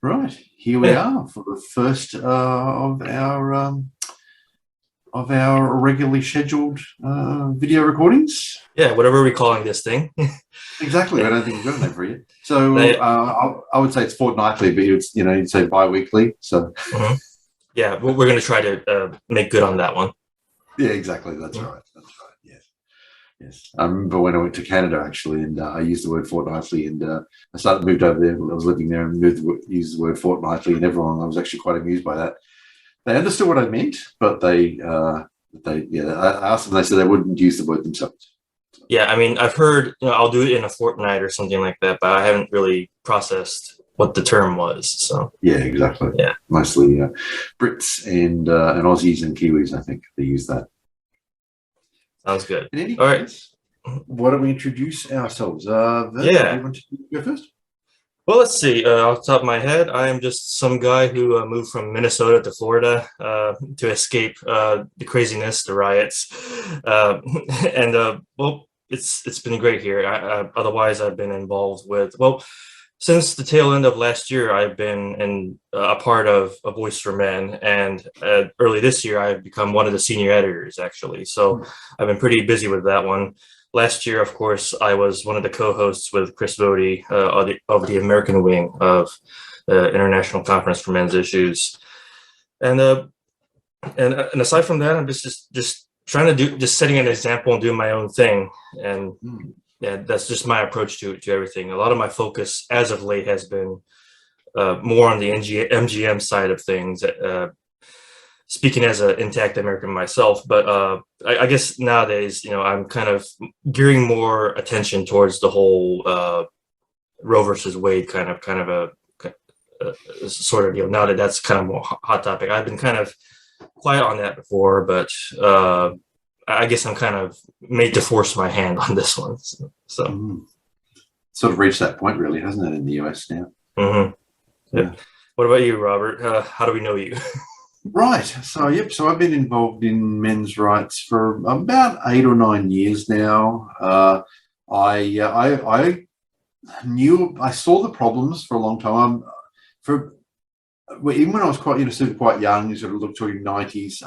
Right, here we Yeah, are for the first of our regularly scheduled video recordings. yeah, whatever we're calling this thing. Exactly, I Yeah, don't think we've got a name for it yet. So They- I would say it's fortnightly, but it's you'd say bi-weekly. So mhm. Yeah, we're going to try to make good on that one. yeah, exactly. That's Mhm. right. That's right. Yes, yes. I remember when I went to Canada actually, and I used the word fortnightly, and moved over there. I was living there and used the word fortnightly, and everyone I was actually quite amused by that. They understood what I meant, but I asked them. They said they wouldn't use the word themselves. Yeah, I mean, I've heard, I'll do it in a fortnight or something like that, but I haven't really processed what the term was. So, Yeah, exactly. yeah, Mostly Brits and Aussies and Kiwis. I think they use that. sounds good. In any All right. case, why don't we introduce ourselves? Vern, do you Yeah. want to go first? Well, let's see. Off the top of my head, I am just some guy who moved from Minnesota to Florida to escape the craziness, the riots, uh, and well, it's been great here. Otherwise, I've been involved with since the tail end of last year, I've been a part of A Voice for Men, and early this year, I've become one of the senior editors, actually. So I've been pretty busy with that one. Last year, of course, I was one of the co-hosts with Chris Bodie of the American wing of the International Conference for Men's Issues, and and aside from that, I'm just trying to just setting an example and doing my own thing, and yeah, that's just my approach to everything. A lot of my focus as of late has been more on the MGM side of things. Speaking as an intact American myself, but I guess nowadays, I'm kind of gearing more attention towards the whole Roe versus Wade kind of a sort of now that that's kind of more hot topic. I've been kind of quiet on that before, but I guess I'm kind of made to force my hand on this one. So. Sort of reached that point, really, hasn't it, in the US now? Mm-hmm. Yeah. Yep. What about you, Robert? How do we know you? Right. So, yep. So I've been involved in men's rights for about 8 or 9 years now. I saw the problems for a long time. Even when I was quite young, sort of talking 90s,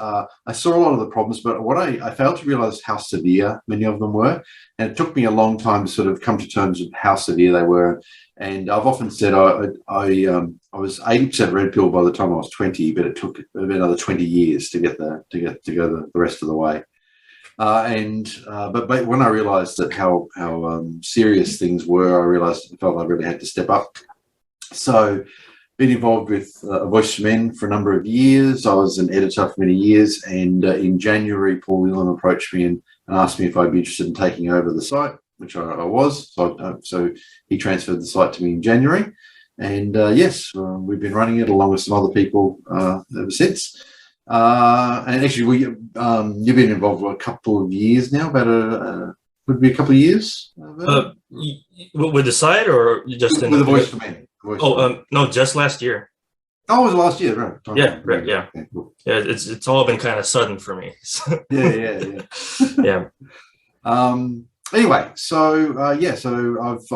I saw a lot of the problems, but what I failed to realize how severe many of them were. And it took me a long time to sort of come to terms with how severe they were. And I've often said I was 80% red pill by the time I was 20, but it took another 20 years to go the rest of the way. But when I realized that how serious things were, I felt I really had to step up. So been involved with A Voice for Men for a number of years. I was an editor for many years, and in January, Paul Whelan approached me and asked me if I'd be interested in taking over the site, which I was. So he transferred the site to me in January, and yes, we've been running it along with some other people ever since. And actually, you've been involved for a couple of years now, would be a couple of years. With the site or just with A Voice for Men. No, just last year. Oh, it was last year, right? Okay. Yeah, right, yeah. Okay, cool. Yeah, it's all been kind of sudden for me. Yeah. Yeah. Anyway, so I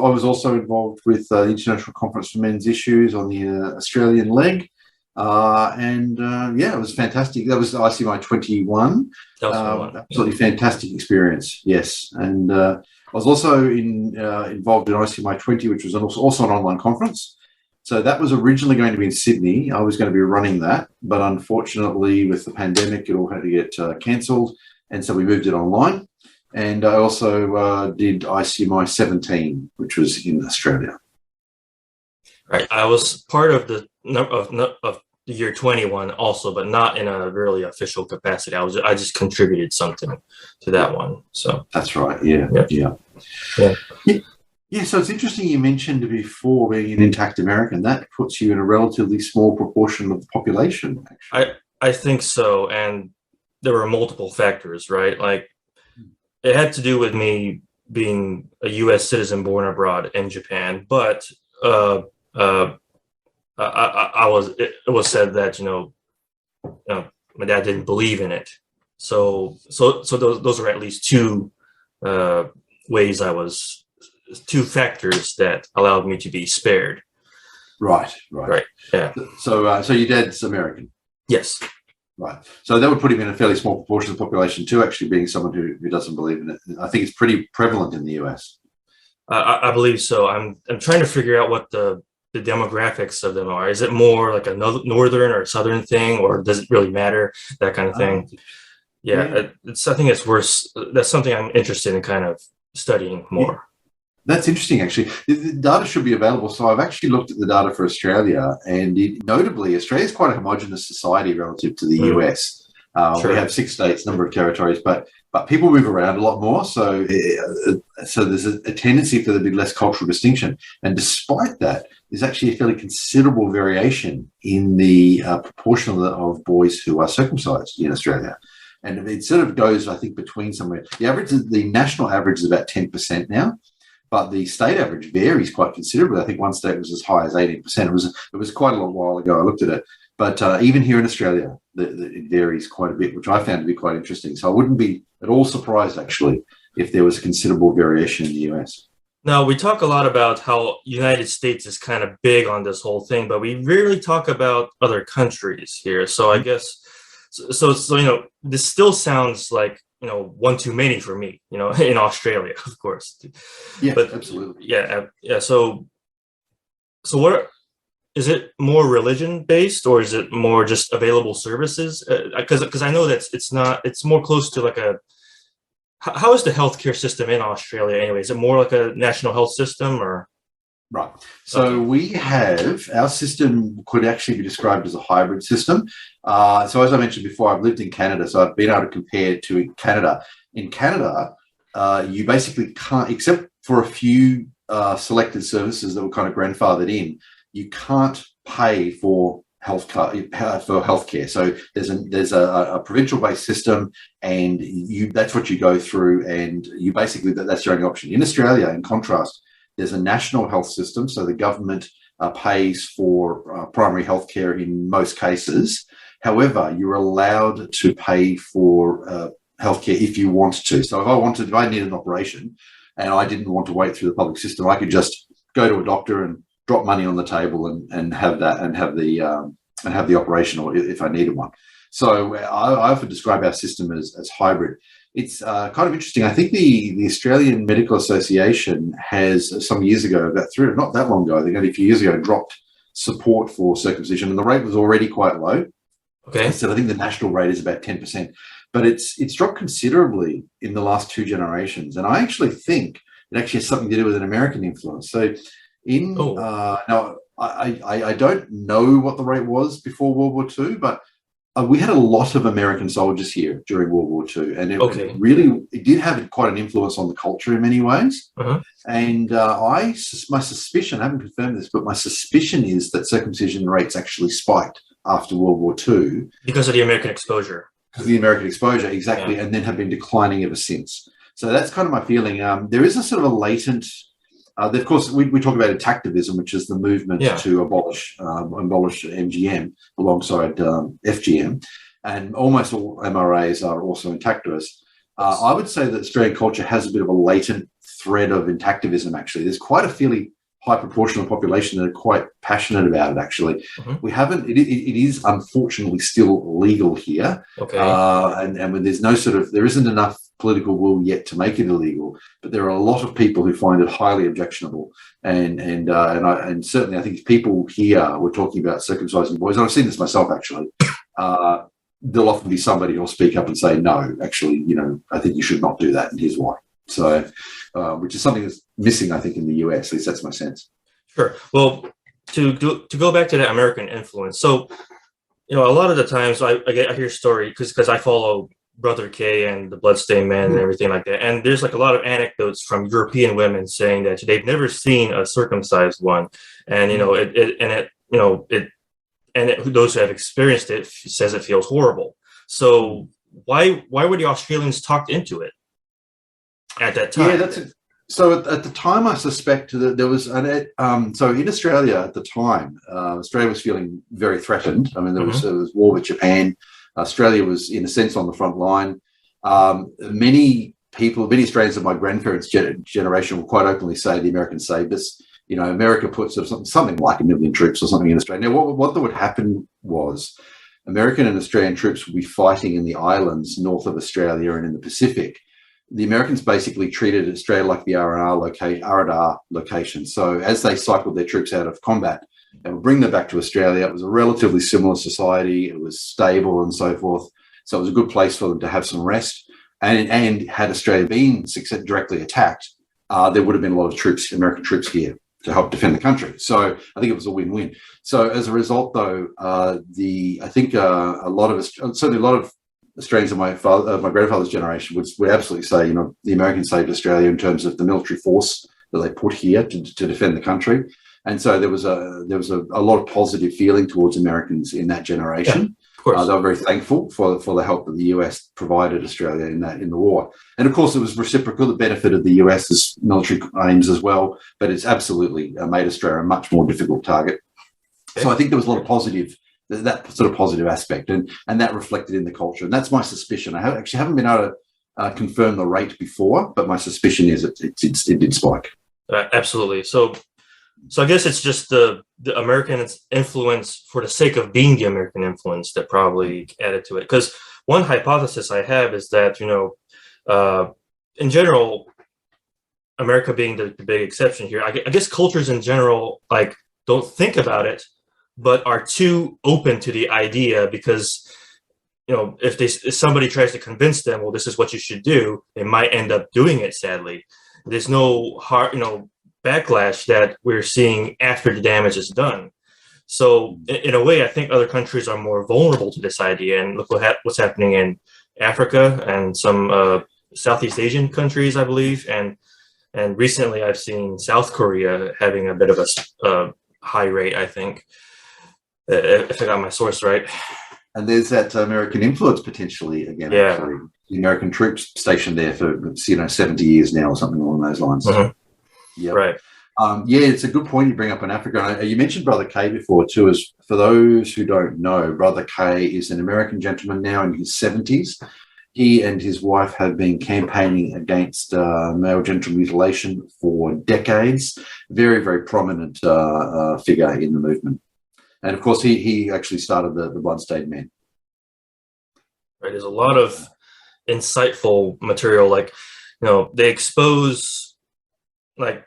was also involved with the International Conference for Men's Issues on the Australian leg, it was fantastic. That was ICMI 21. That was fun. Absolutely fantastic experience. Yes, and I was also involved in ICMI 20, which was also an online conference. So that was originally going to be in Sydney. I was going to be running that, but unfortunately, with the pandemic, it all had to get cancelled, and so we moved it online. And I also did ICMI 17, which was in Australia. Right. I was part of the year 21 also, but not in a really official capacity. I just contributed something to that one. So that's right. Yeah. Yeah, so it's interesting you mentioned before being an intact American. That puts you in a relatively small proportion of the population, actually. I think so. And there were multiple factors, right? Like it had to do with me being a U.S. citizen born abroad in Japan, but it was said that, my dad didn't believe in it. So those are at least two factors that allowed me to be spared. Right, right. Right. Yeah. So your dad's American. Yes. Right. So that would put him in a fairly small proportion of the population too, actually being someone who doesn't believe in it. I think it's pretty prevalent in the US. I believe so. I'm trying to figure out what the demographics of them are. Is it more like a northern or southern thing, or does it really matter? That kind of thing. Yeah. I think it's worse. That's something I'm interested in kind of studying more. Yeah. That's interesting, actually. The data should be available. So I've actually looked at the data for Australia, and notably, Australia is quite a homogenous society relative to the US. Sure. We have 6 states, number of territories, but people move around a lot more. So there's a tendency for there to be less cultural distinction. And despite that, there's actually a fairly considerable variation in the proportion of boys who are circumcised in Australia. And it sort of goes, I think, between somewhere. The national average is about 10% now. But the state average varies quite considerably. I think one state was as high as 18%. It was quite a long while ago I looked at it. But even here in Australia, it varies quite a bit, which I found to be quite interesting. So I wouldn't be at all surprised, actually, if there was considerable variation in the US. Now, we talk a lot about how United States is kind of big on this whole thing, but we rarely talk about other countries here. So I guess, so this still sounds like, one too many for me, in Australia, of course. Yeah, but absolutely. Yeah. So what is it, more religion based, or is it more just available services? Because I know that it's more close to like how is the healthcare system in Australia anyway? Is it more like a national health system, or? Right. So we have, our system could actually be described as a hybrid system. So as I mentioned before, I've lived in Canada, so I've been able to compare it to Canada. In Canada, you basically can't, except for a few selected services that were kind of grandfathered in, you can't pay for healthcare. So there's a provincial-based system, and that's what you go through, and you basically, that's your only option. In Australia, in contrast, there's a national health system, so the government pays for primary health care in most cases. However, you're allowed to pay for healthcare if you want to. So if I needed an operation and I didn't want to wait through the public system, I could just go to a doctor and drop money on the table and have that, and have the operation, or if I needed one. So I often describe our system as hybrid. It's kind of interesting. I think the Australian Medical Association has, some years ago, not that long ago, I think only a few years ago, dropped support for circumcision, and the rate was already quite low. Okay. So I think the national rate is about 10%, but it's dropped considerably in the last 2 generations. And I actually think it actually has something to do with an American influence. So now I don't know what the rate was before World War II, but we had a lot of American soldiers here during World War II, and it did have quite an influence on the culture in many ways. And my suspicion, I haven't confirmed this, but my suspicion is that circumcision rates actually spiked after World War II. Because of the American exposure. Because of the American exposure, exactly, and then have been declining ever since. So that's kind of my feeling. There is a sort of a latent... of course, we talk about intactivism, which is the movement to abolish MGM alongside FGM, and almost all MRAs are also intactivists. I would say that Australian culture has a bit of a latent thread of intactivism, actually. There's quite a fairly high proportion of the population that are quite passionate about it, actually. We haven't, it is unfortunately still legal here. And there isn't enough political will yet to make it illegal, but there are a lot of people who find it highly objectionable, and certainly I think if people here were talking about circumcising boys, and I've seen this myself actually, there'll often be somebody who'll speak up and say, no, actually, I think you should not do that, and here's why. So, which is something that's missing, I think, in the US. At least that's my sense. Sure. Well, to go back to that American influence, so a lot of the times I hear story because I follow Brother K and the Bloodstained Man and everything like that. And there's like a lot of anecdotes from European women saying that they've never seen a circumcised one. And, those who have experienced it says it feels horrible. So why were the Australians talked into it at that time? Yeah, so at the time, I suspect that there was so in Australia at the time, Australia was feeling very threatened. I mean, there was war with Japan. Australia was, in a sense, on the front line. Many Australians of my grandparents' generation will quite openly say the Americans saved us. America puts something like 1 million troops or something in Australia. Now, what would happen was American and Australian troops would be fighting in the islands north of Australia and in the Pacific. The Americans basically treated Australia like the R&R location. So as they cycled their troops out of combat, they would bring them back to Australia. It was a relatively similar society. It was stable and so forth. So it was a good place for them to have some rest. And had Australia been directly attacked, there would have been a lot of American troops here to help defend the country. So I think it was a win-win. So as a result, though, certainly a lot of Australians of my grandfather's generation would absolutely say, the Americans saved Australia in terms of the military force that they put here to defend the country. And so there was a lot of positive feeling towards Americans in that generation. Yeah, of course. They were very thankful for the help that the US provided Australia in the war. And of course, it was reciprocal. The benefit of the US's military aims as well, but it's absolutely made Australia a much more difficult target. Okay. So I think there was a lot of that sort of positive aspect, and that reflected in the culture. And that's my suspicion. I haven't been able to confirm the rate before, but my suspicion is it did spike. Absolutely. So I guess it's just the American influence for the sake of being the American influence that probably added to it. Because one hypothesis I have is that, in general, America being the big exception here, I guess cultures in general, don't think about it, but are too open to the idea because, if somebody tries to convince them, well, this is what you should do, they might end up doing it, sadly. There's no backlash that we're seeing after the damage is done. So in a way, I think other countries are more vulnerable to this idea. And look what's happening in Africa and some Southeast Asian countries, I believe. And recently I've seen South Korea having a bit of a high rate, I think, if I got my source right. And there's that American influence potentially again. Yeah. Actually. The American troops stationed there for 70 years now or something along those lines. Mm-hmm. Yeah, right. It's a good point you bring up in Africa. You mentioned Brother K before too. As for those who don't know, Brother K is an American gentleman now in his 70s. He and his wife have been campaigning against male genital mutilation for decades. Very, very prominent figure in the movement. And of course, he actually started the Bloodstained Man. Right. There's a lot of insightful material, they expose what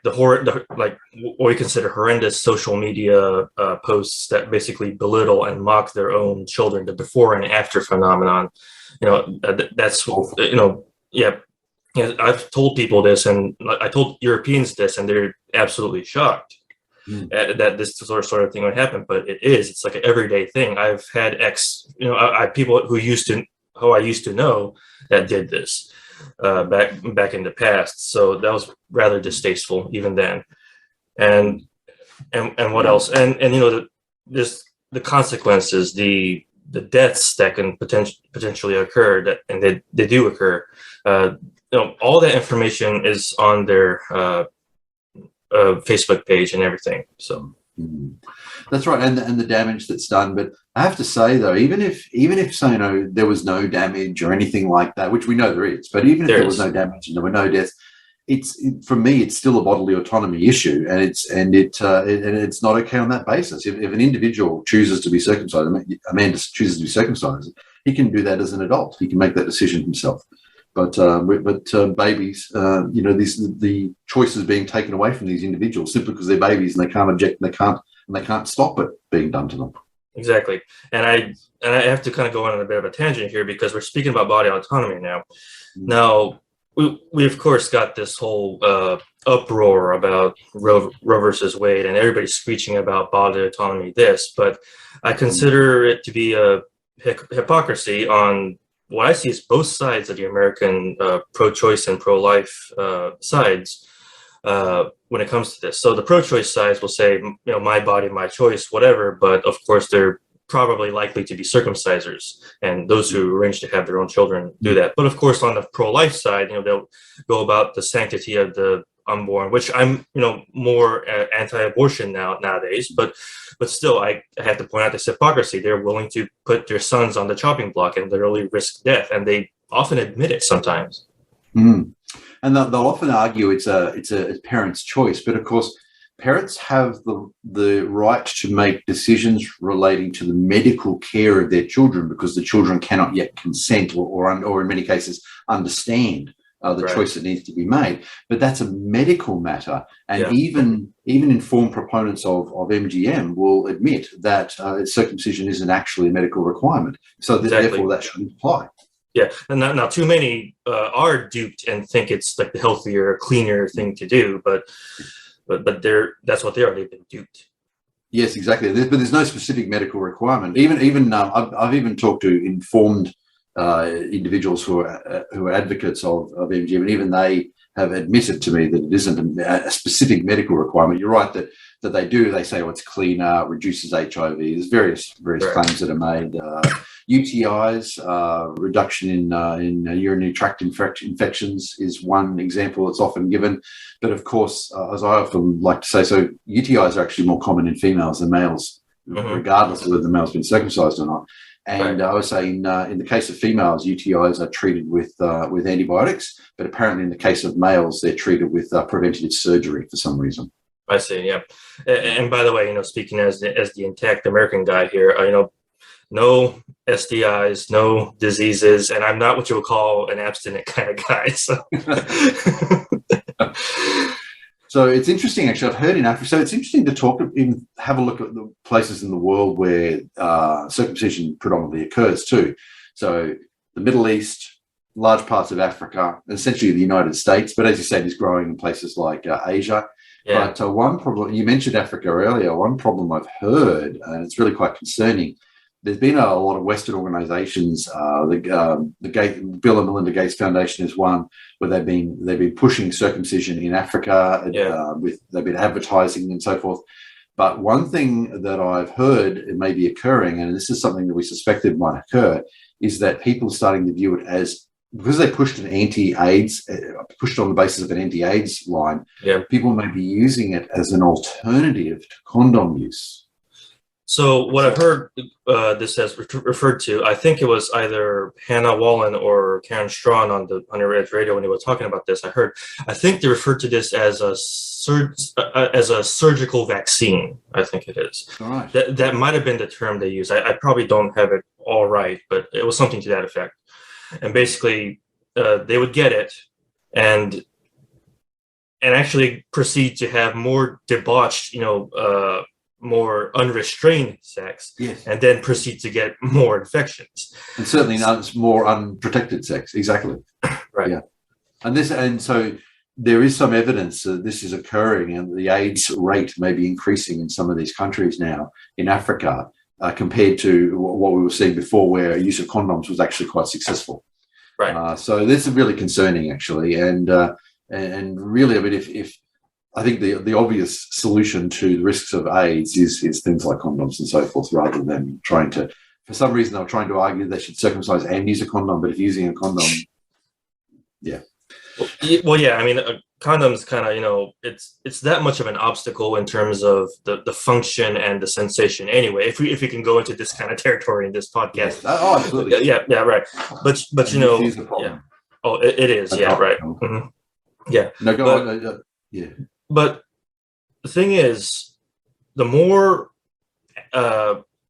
we consider horrendous social media posts that basically belittle and mock their own children, the before and after phenomenon. That's I've told people this, and I told Europeans this, and they're absolutely shocked that this sort of thing would happen. But it's like an everyday thing. I've had people who I used to know that did this back in the past. So that was rather distasteful even then. And what else? And there's the consequences, the deaths that can potentially occur, and they do occur. All that information is on their Facebook page and everything. So that's right, and the damage that's done. But I have to say though, even if there was no damage or anything like that, which we know there is, but even if there was no damage and there were no deaths, for me it's still a bodily autonomy issue, and it's not okay on that basis. If an individual chooses to be circumcised, a man chooses to be circumcised, he can do that as an adult. He can make that decision himself. But babies, the choice is being taken away from these individuals simply because they're babies and they can't object and they can't stop it being done to them. Exactly. And I have to kind of go on a bit of a tangent here because we're speaking about body autonomy now. Now, we of course got this whole uproar about Roe versus Wade, and everybody's screeching about bodily autonomy but I consider it to be a hypocrisy on what I see is both sides of the American pro-choice and pro-life sides when it comes to this. So the pro-choice sides will say, my body, my choice, whatever. But of course, they're probably likely to be circumcisers, and those who arrange to have their own children do that. But of course, on the pro-life side, they'll go about the sanctity of the unborn, which I'm, more anti-abortion nowadays. But still, I have to point out this hypocrisy. They're willing to put their sons on the chopping block and literally risk death, and they often admit it sometimes. And they'll often argue it's a parent's choice, but of course, parents have the right to make decisions relating to the medical care of their children because the children cannot yet consent or in many cases understand the choice that needs to be made. But that's a medical matter, and even informed proponents of MGM will admit that circumcision isn't actually a medical requirement. So therefore, that shouldn't apply. Yeah, and now too many are duped and think it's like the healthier, cleaner thing to do, but that's what they are. They've been duped. Yes, exactly. But there's no specific medical requirement. I've even talked to informed individuals who are advocates of MGM, and even they have admitted to me that it isn't a specific medical requirement. You're right that they do. They say, it's cleaner, reduces HIV. There's various claims that are made. UTIs, reduction in urinary tract infections is one example that's often given. But of course, as I often like to say, so UTIs are actually more common in females than males, regardless of whether the male's been circumcised or not. And I would say in the case of females, UTIs are treated with antibiotics, but apparently in the case of males, they're treated with preventative surgery for some reason. I see, yeah. And by the way, speaking as the intact American guy here, no STIs, no diseases, and I'm not what you would call an abstinent kind of guy. So. So it's interesting, actually. I've heard in Africa. So it's interesting to even have a look at the places in the world where circumcision predominantly occurs too. So the Middle East, large parts of Africa, essentially the United States. But as you said, is growing in places like Asia. Yeah. But one problem, you mentioned Africa earlier. One problem I've heard, and it's really quite concerning. There's been a lot of Western organisations. The Bill and Melinda Gates Foundation is one where they've been pushing circumcision in Africa. They've been advertising and so forth. But one thing that I've heard may be occurring, and this is something that we suspected might occur, is that people are starting to view it as, because they pushed on the basis of an anti-AIDS line. Yeah. People may be using it as an alternative to condom use. So what I've heard this has referred to, I think it was either Hannah Wallen or Karen Strawn on the Underage Radio when they were talking about this. I think they referred to this as a surgical vaccine. I think it is. All right. That might have been the term they used. I probably don't have it all right, but it was something to that effect. And basically, they would get it and actually proceed to have more debauched, more unrestrained sex, yes, and then proceed to get more infections. And certainly not more unprotected sex. Exactly. Right. Yeah. And so there is some evidence that this is occurring, and the AIDS rate may be increasing in some of these countries now in Africa compared to what we were seeing before, where use of condoms was actually quite successful. Right. So this is really concerning, actually, and really, I mean, if I think the obvious solution to the risks of AIDS is things like condoms and so forth, rather than trying to, for some reason, they're trying to argue they should circumcise and use a condom, but if using a condom, yeah. Well, yeah, I mean, condoms kind of, it's that much of an obstacle in terms of the function and the sensation. Anyway, if we can go into this kind of territory in this podcast. Yes. Oh, absolutely. Yeah, right. But yeah. Oh, it is. Yeah, right. Mm-hmm. Yeah. No, go on. Yeah. But the thing is, the more,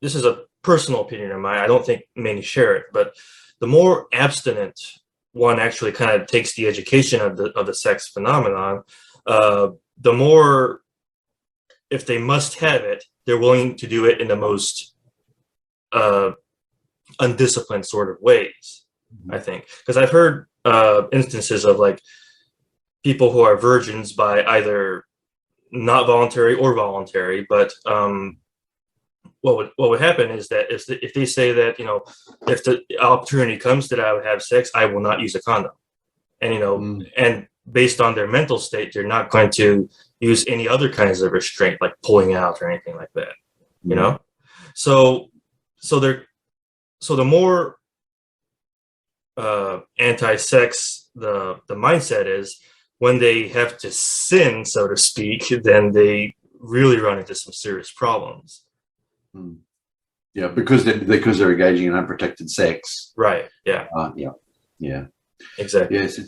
this is a personal opinion of mine, I don't think many share it, but the more abstinent one actually kind of takes the education of the sex phenomenon, the more, if they must have it, they're willing to do it in the most undisciplined sort of ways, I think. Because I've heard instances of like people who are virgins by either not voluntary or voluntary, but what would happen is that if they say that, if the opportunity comes that I would have sex, I will not use a condom, and and based on their mental state, they're not going to use any other kinds of restraint like pulling out or anything like that, So the more anti-sex the mindset is, when they have to sin, so to speak, then they really run into some serious problems. Yeah, because they're engaging in unprotected sex. Right. Yeah. Yeah. Exactly. Yes.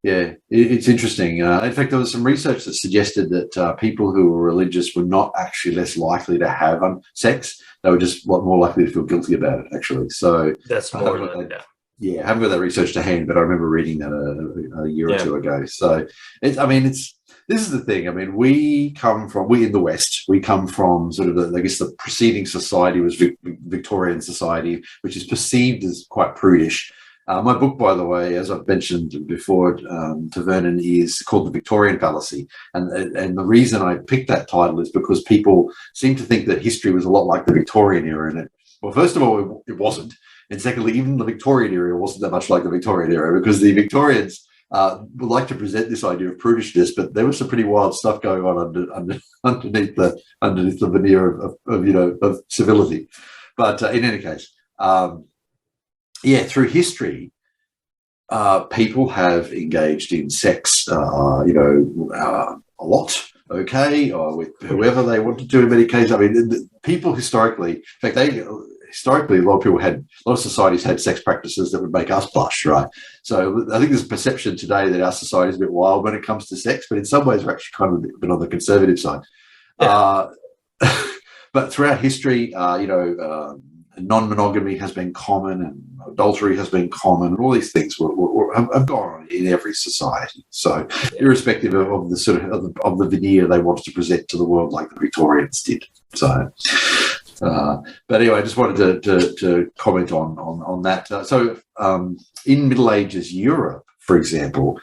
Yeah, it's interesting. In fact, there was some research that suggested that people who were religious were not actually less likely to have sex. They were just a lot more likely to feel guilty about it, actually. So That's I more haven't got than, that, yeah. yeah, I haven't got that research to hand, but I remember reading that a year or Yeah. two ago. So I mean, this is the thing. I mean, we in the West, we come from sort of I guess the preceding society was Victorian society, which is perceived as quite prudish. My book, by the way, as I've mentioned before to Vernon, is called The Victorian Fallacy. And the reason I picked that title is because people seem to think that history was a lot like the Victorian era. And well, first of all, it wasn't. And secondly, even the Victorian era wasn't that much like the Victorian era, because the Victorians would like to present this idea of prudishness, but there was some pretty wild stuff going on underneath the veneer of civility. But in any case, yeah, through history, people have engaged in sex, a lot, okay, or with whoever they wanted to in many cases. I mean, people historically, in fact, historically, a lot of societies had sex practices that would make us blush, right? So I think there's a perception today that our society is a bit wild when it comes to sex, but in some ways we're actually kind of a bit on the conservative side. Yeah. But throughout history, non-monogamy has been common, and adultery has been common, and all these things have gone on in every society. So, irrespective of the sort of the veneer they wanted to present to the world, like the Victorians did. So, but anyway, I just wanted to comment on that. So, in Middle Ages Europe, for example,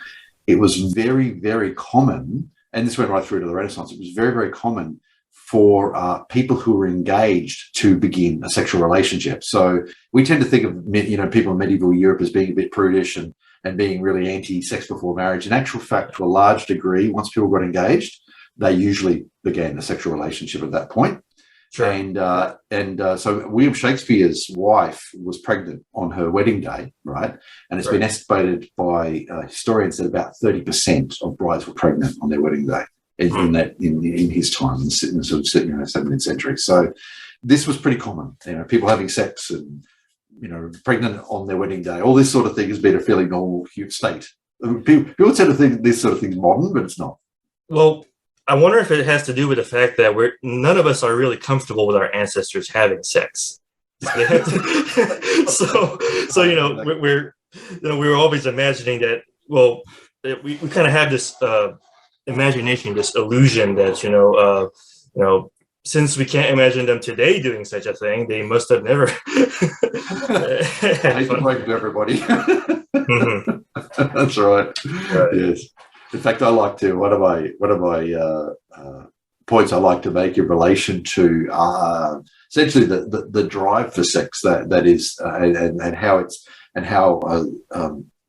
it was very, very common, and this went right through to the Renaissance. It was very, very common for people who were engaged to begin a sexual relationship. So we tend to think of people in medieval Europe as being a bit prudish and being really anti-sex before marriage. In actual fact, to a large degree, once people got engaged, they usually began a sexual relationship at that point. Sure. And so William Shakespeare's wife was pregnant on her wedding day, right? And it's been estimated by historians that about 30% of brides were pregnant on their wedding day. In his time, in the sort of 17th century. So this was pretty common. People having sex and pregnant on their wedding day. All this sort of thing has been a fairly normal state. People tend to think this sort of thing's modern, but it's not. Well, I wonder if it has to do with the fact that none of us are really comfortable with our ancestors having sex. So we're always imagining that. Well, we kind of have this. Imagination, this illusion that since we can't imagine them today doing such a thing, they must have never. I hate to break to everybody. That's right. Yes. In fact, I like to one of my points I like to make in relation to essentially the drive for sex that is and how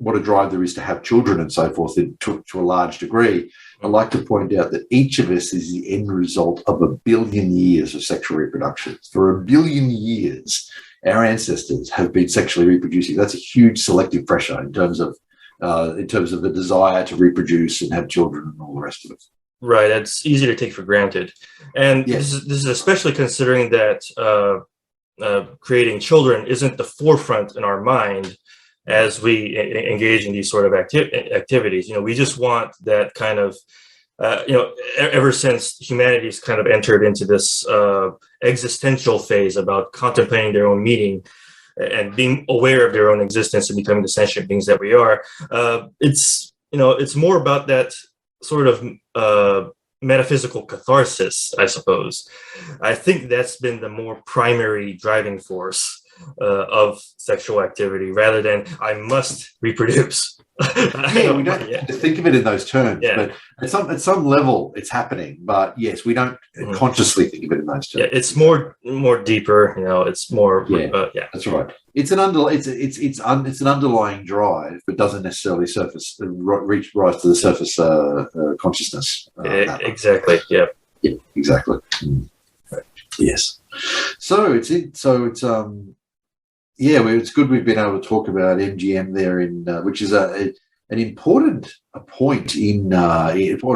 what a drive there is to have children and so forth to a large degree. I like to point out that each of us is the end result of 1 billion years of sexual reproduction. For 1 billion years, our ancestors have been sexually reproducing. That's a huge selective pressure in terms of the desire to reproduce and have children and all the rest of it. Right, that's easy to take for granted, and this is especially considering that creating children isn't the forefront in our mind as we engage in these sort of activities. We just want that kind of, ever since humanity's kind of entered into this existential phase about contemplating their own meaning and being aware of their own existence and becoming the sentient beings that we are, it's more about that sort of metaphysical catharsis, I suppose. I think that's been the more primary driving force of sexual activity, rather than I must reproduce. We don't have to think of it in those terms, but at some level it's happening. But yes, we don't consciously think of it in those terms. Yeah, it's more deeper. It's more. That's right. It's an underlying drive, but doesn't necessarily rise to the surface consciousness. Exactly. Yeah. Yeah. Exactly. Right. Yes. So it's good we've been able to talk about MGM there, which is an important point an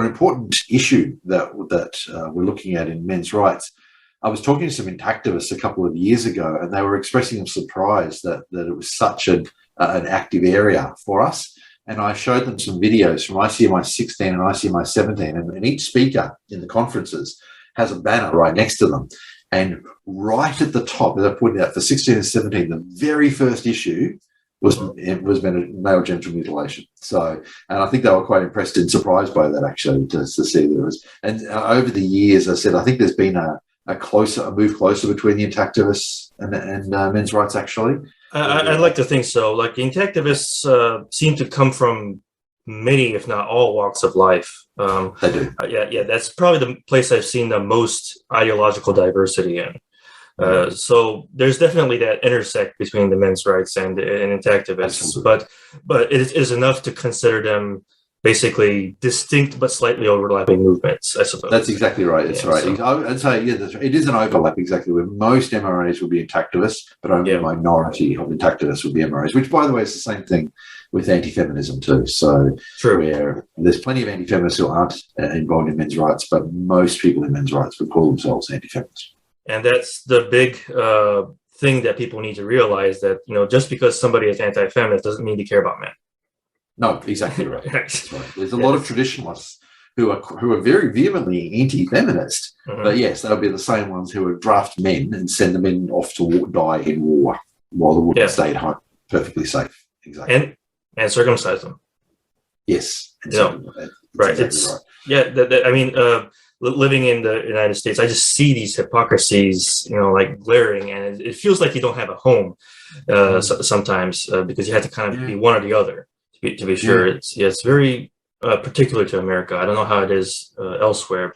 important issue that we're looking at in men's rights. I was talking to some activists a couple of years ago, and they were expressing a surprise that it was such an active area for us. and I showed them some videos from ICMI 16 and ICMI 17, and each speaker in the conferences has a banner right next to them. And right at the top, as I pointed out, for 16 and 17, the very first issue was male genital mutilation. So, and I think they were quite impressed and surprised by that, actually, to see that it was. And over the years, I said, I think there's been a move closer between the intactivists and men's rights, actually. I'd like to think so. Like, the intactivists seem to come from many, if not all, walks of life. They do. Yeah, that's probably the place I've seen the most ideological diversity in. So there's definitely that intersect between the men's rights and intactivists, but it is enough to consider them basically distinct but slightly overlapping movements, I suppose. That's exactly right. That's right. So. I'd say, yeah, that's right. It is an overlap, exactly, where most MRAs will be intactivists, but only a minority of intactivists will be MRAs, which, by the way, is the same thing with anti-feminism too. So where there's plenty of anti-feminists who aren't involved in men's rights, but most people in men's rights would call themselves anti-feminists. And that's the big thing that people need to realize, that, just because somebody is anti-feminist doesn't mean they care about men. No, exactly right. That's right. There's a lot of traditionalists who are very vehemently anti-feminist, but yes, they'll be the same ones who would draft men and send the men off to die in war while the women stay at home, perfectly safe. Exactly. And circumcise them. Yes. Right. Exactly right. Living in the United States, I just see these hypocrisies, like glaring, and it feels like you don't have a home sometimes because you have to kind of be one or the other to be sure. It's very particular to America. I don't know how it is elsewhere.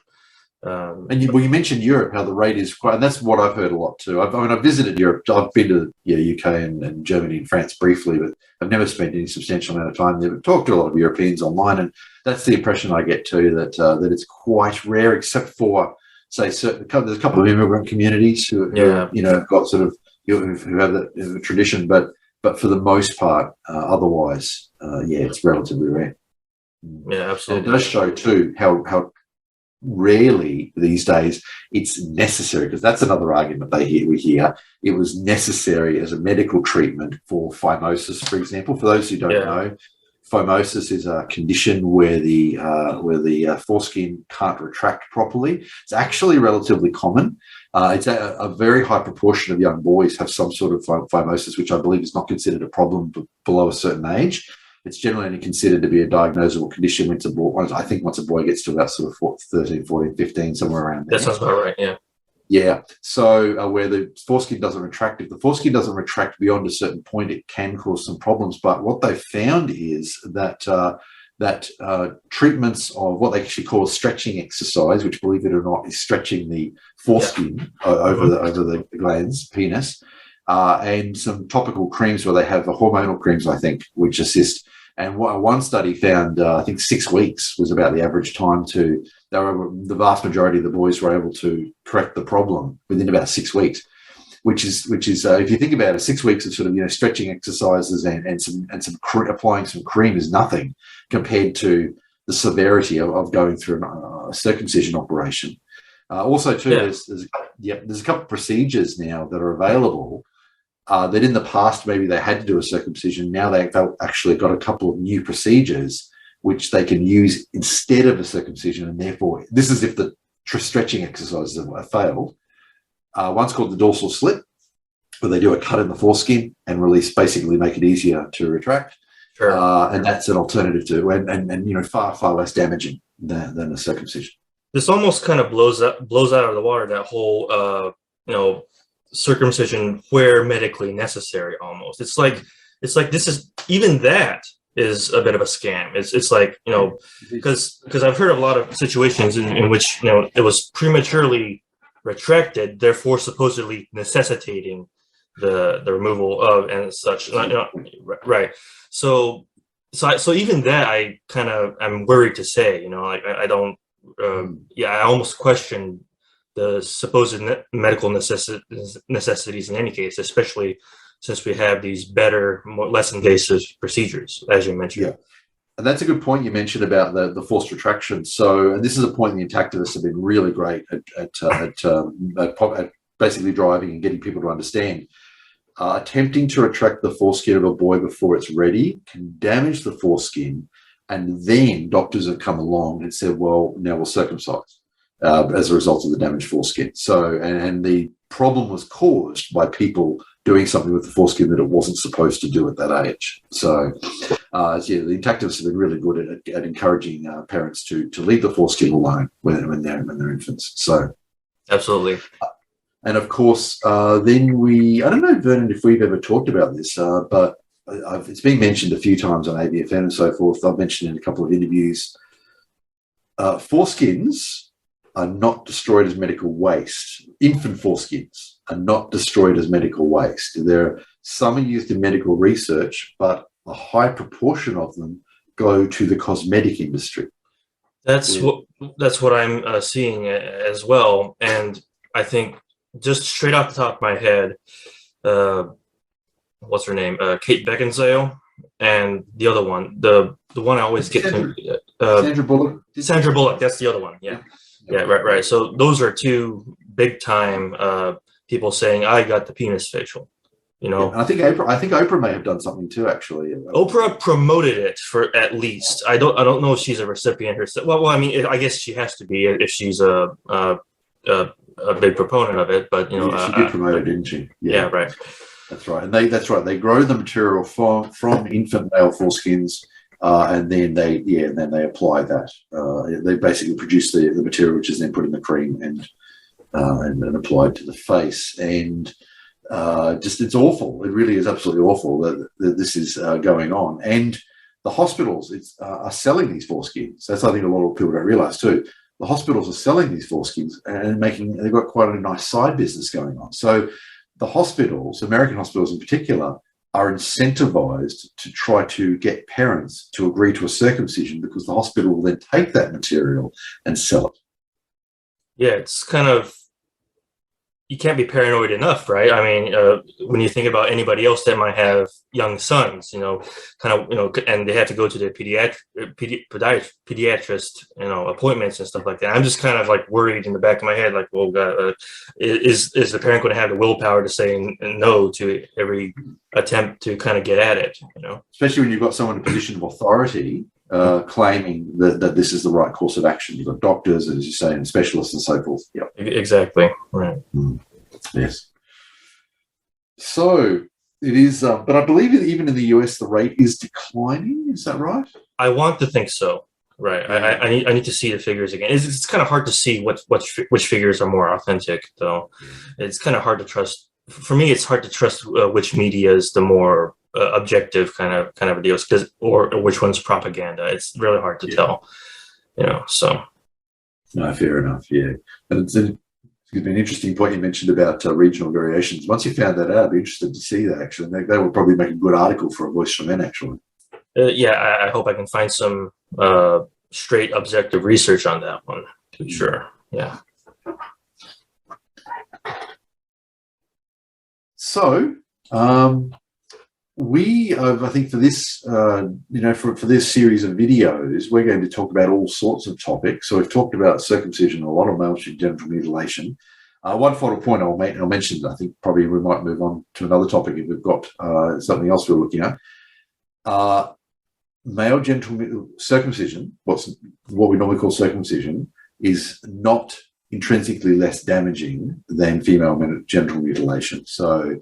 You mentioned Europe, how the rate is quite, and that's what I've heard a lot too. I've visited Europe. I've been to UK and Germany and France briefly, but I've never spent any substantial amount of time there. But talked to a lot of Europeans online, and that's the impression I get too, that it's quite rare, except for, say, there's a couple of immigrant communities who have got sort of who have the tradition, but for the most part, otherwise, it's relatively rare. Yeah, absolutely. And it does show too how rarely these days it's necessary, because that's another argument we hear. It was necessary as a medical treatment for phimosis, for example. For those who don't know, phimosis is a condition where the foreskin can't retract properly. It's actually relatively common. It's a very high proportion of young boys have some sort of phimosis, which I believe is not considered a problem below a certain age. It's generally only considered to be a diagnosable condition once a boy gets to about sort of 13, 14, 15, somewhere around there. That sounds about right, yeah. Yeah. So where the foreskin doesn't retract, if the foreskin doesn't retract beyond a certain point, it can cause some problems. But what they found is that treatments of what they actually call stretching exercise, which, believe it or not, is stretching the foreskin over the glands, penis, and some topical creams where they have hormonal creams, I think, which assist. And one study found, I think 6 weeks was about the average time the vast majority of the boys were able to correct the problem within about 6 weeks, which is if you think about it, 6 weeks of sort of, stretching exercises and some applying some cream is nothing compared to the severity of going through a circumcision operation. Also too, there's a couple of procedures now that are available that in the past maybe they had to do a circumcision. Now they've actually got a couple of new procedures which they can use instead of a circumcision, and therefore this is if the stretching exercises have failed. One's called the dorsal slit, where they do a cut in the foreskin and basically make it easier to retract. Sure. And that's an alternative to and far less damaging than a circumcision. This almost kind of blows out of the water that whole circumcision where medically necessary. Almost, it's like this is, even that is a bit of a scam. It's like, because I've heard of a lot of situations in which it was prematurely retracted, therefore supposedly necessitating the removal of and such. Right. So even that I'm worried to say. I don't. I almost question the supposed medical necessities in any case, especially since we have these better, less invasive procedures, as you mentioned. Yeah, and that's a good point you mentioned about the forced retraction. So, and this is a point the intactivists have been really great at basically driving and getting people to understand. attempting to retract the foreskin of a boy before it's ready can damage the foreskin, and then doctors have come along and said, well, now we'll circumcise as a result of the damaged foreskin. So, and the problem was caused by people doing something with the foreskin that it wasn't supposed to do at that age. So, yeah, the intactivists have been really good at encouraging parents to leave the foreskin alone when they're infants. So, absolutely. And of course, then I don't know, Vernon, if we've ever talked about this, but it's been mentioned a few times on ABFN and so forth. I've mentioned in a couple of interviews. Foreskins are not destroyed as medical waste. Infant foreskins are not destroyed as medical waste. Some are used in medical research, but a high proportion of them go to the cosmetic industry. That's what I'm seeing as well. And I think just straight off the top of my head, what's her name? Kate Beckinsale, and the other one, the one I always get Sandra Bullock. Sandra Bullock. That's the other one. Yeah. Yeah, right. So those are two big time people saying, I got the penis facial, you know. Yeah, I think Oprah may have done something too, actually. Oprah promoted it for at least. I don't know if she's a recipient herself. Well, I mean, I guess she has to be if she's a big proponent of it. But you know, she did promote it, didn't she? Yeah, right. That's right. And that's right. They grow the material from infant male foreskins. And then they apply that. They basically produce the material, which is then put in the cream and applied to the face. And just it's awful. It really is absolutely awful that this is going on. And the hospitals are selling these foreskins. That's, I think, a lot of people don't realise too. The hospitals are selling these foreskins and they've got quite a nice side business going on. So the hospitals, American hospitals in particular, are incentivized to try to get parents to agree to a circumcision, because the hospital will then take that material and sell it. Yeah, it's kind of, you can't be paranoid enough, right? I mean, when you think about anybody else that might have young sons, you know, and they have to go to their pediatrist, appointments and stuff like that. I'm just kind of like worried in the back of my head, like, well, God, is the parent going to have the willpower to say no to every attempt to kind of get at it, you know? Especially when you've got someone in a position of authority claiming that this is the right course of action. You've got doctors, as you say, and specialists and so forth. Yep. Exactly. Right. Yes. So it is, but I believe that even in the US, the rate is declining. Is that right? I want to think so. Right. Yeah. I need to see the figures again. It's kind of hard to see which figures are more authentic, though. It's kind of hard to trust. For me, it's hard to trust which media is the more objective kind of a deal, or which one's propaganda. It's really hard to tell, so. No, fair enough. Yeah. And it's an interesting point you mentioned about regional variations. Once you found that out, I'd be interested to see that, actually. They would probably make a good article for A Voice for Men, actually. Yeah, I hope I can find some straight objective research on that one, for sure. Yeah. So, I think for this, for this series of videos, we're going to talk about all sorts of topics. So we've talked about circumcision, a lot of male genital mutilation. One final point I'll mention, I think probably we might move on to another topic if we've got something else we're looking at. Male genital circumcision, what we normally call circumcision, is not intrinsically less damaging than female genital mutilation. So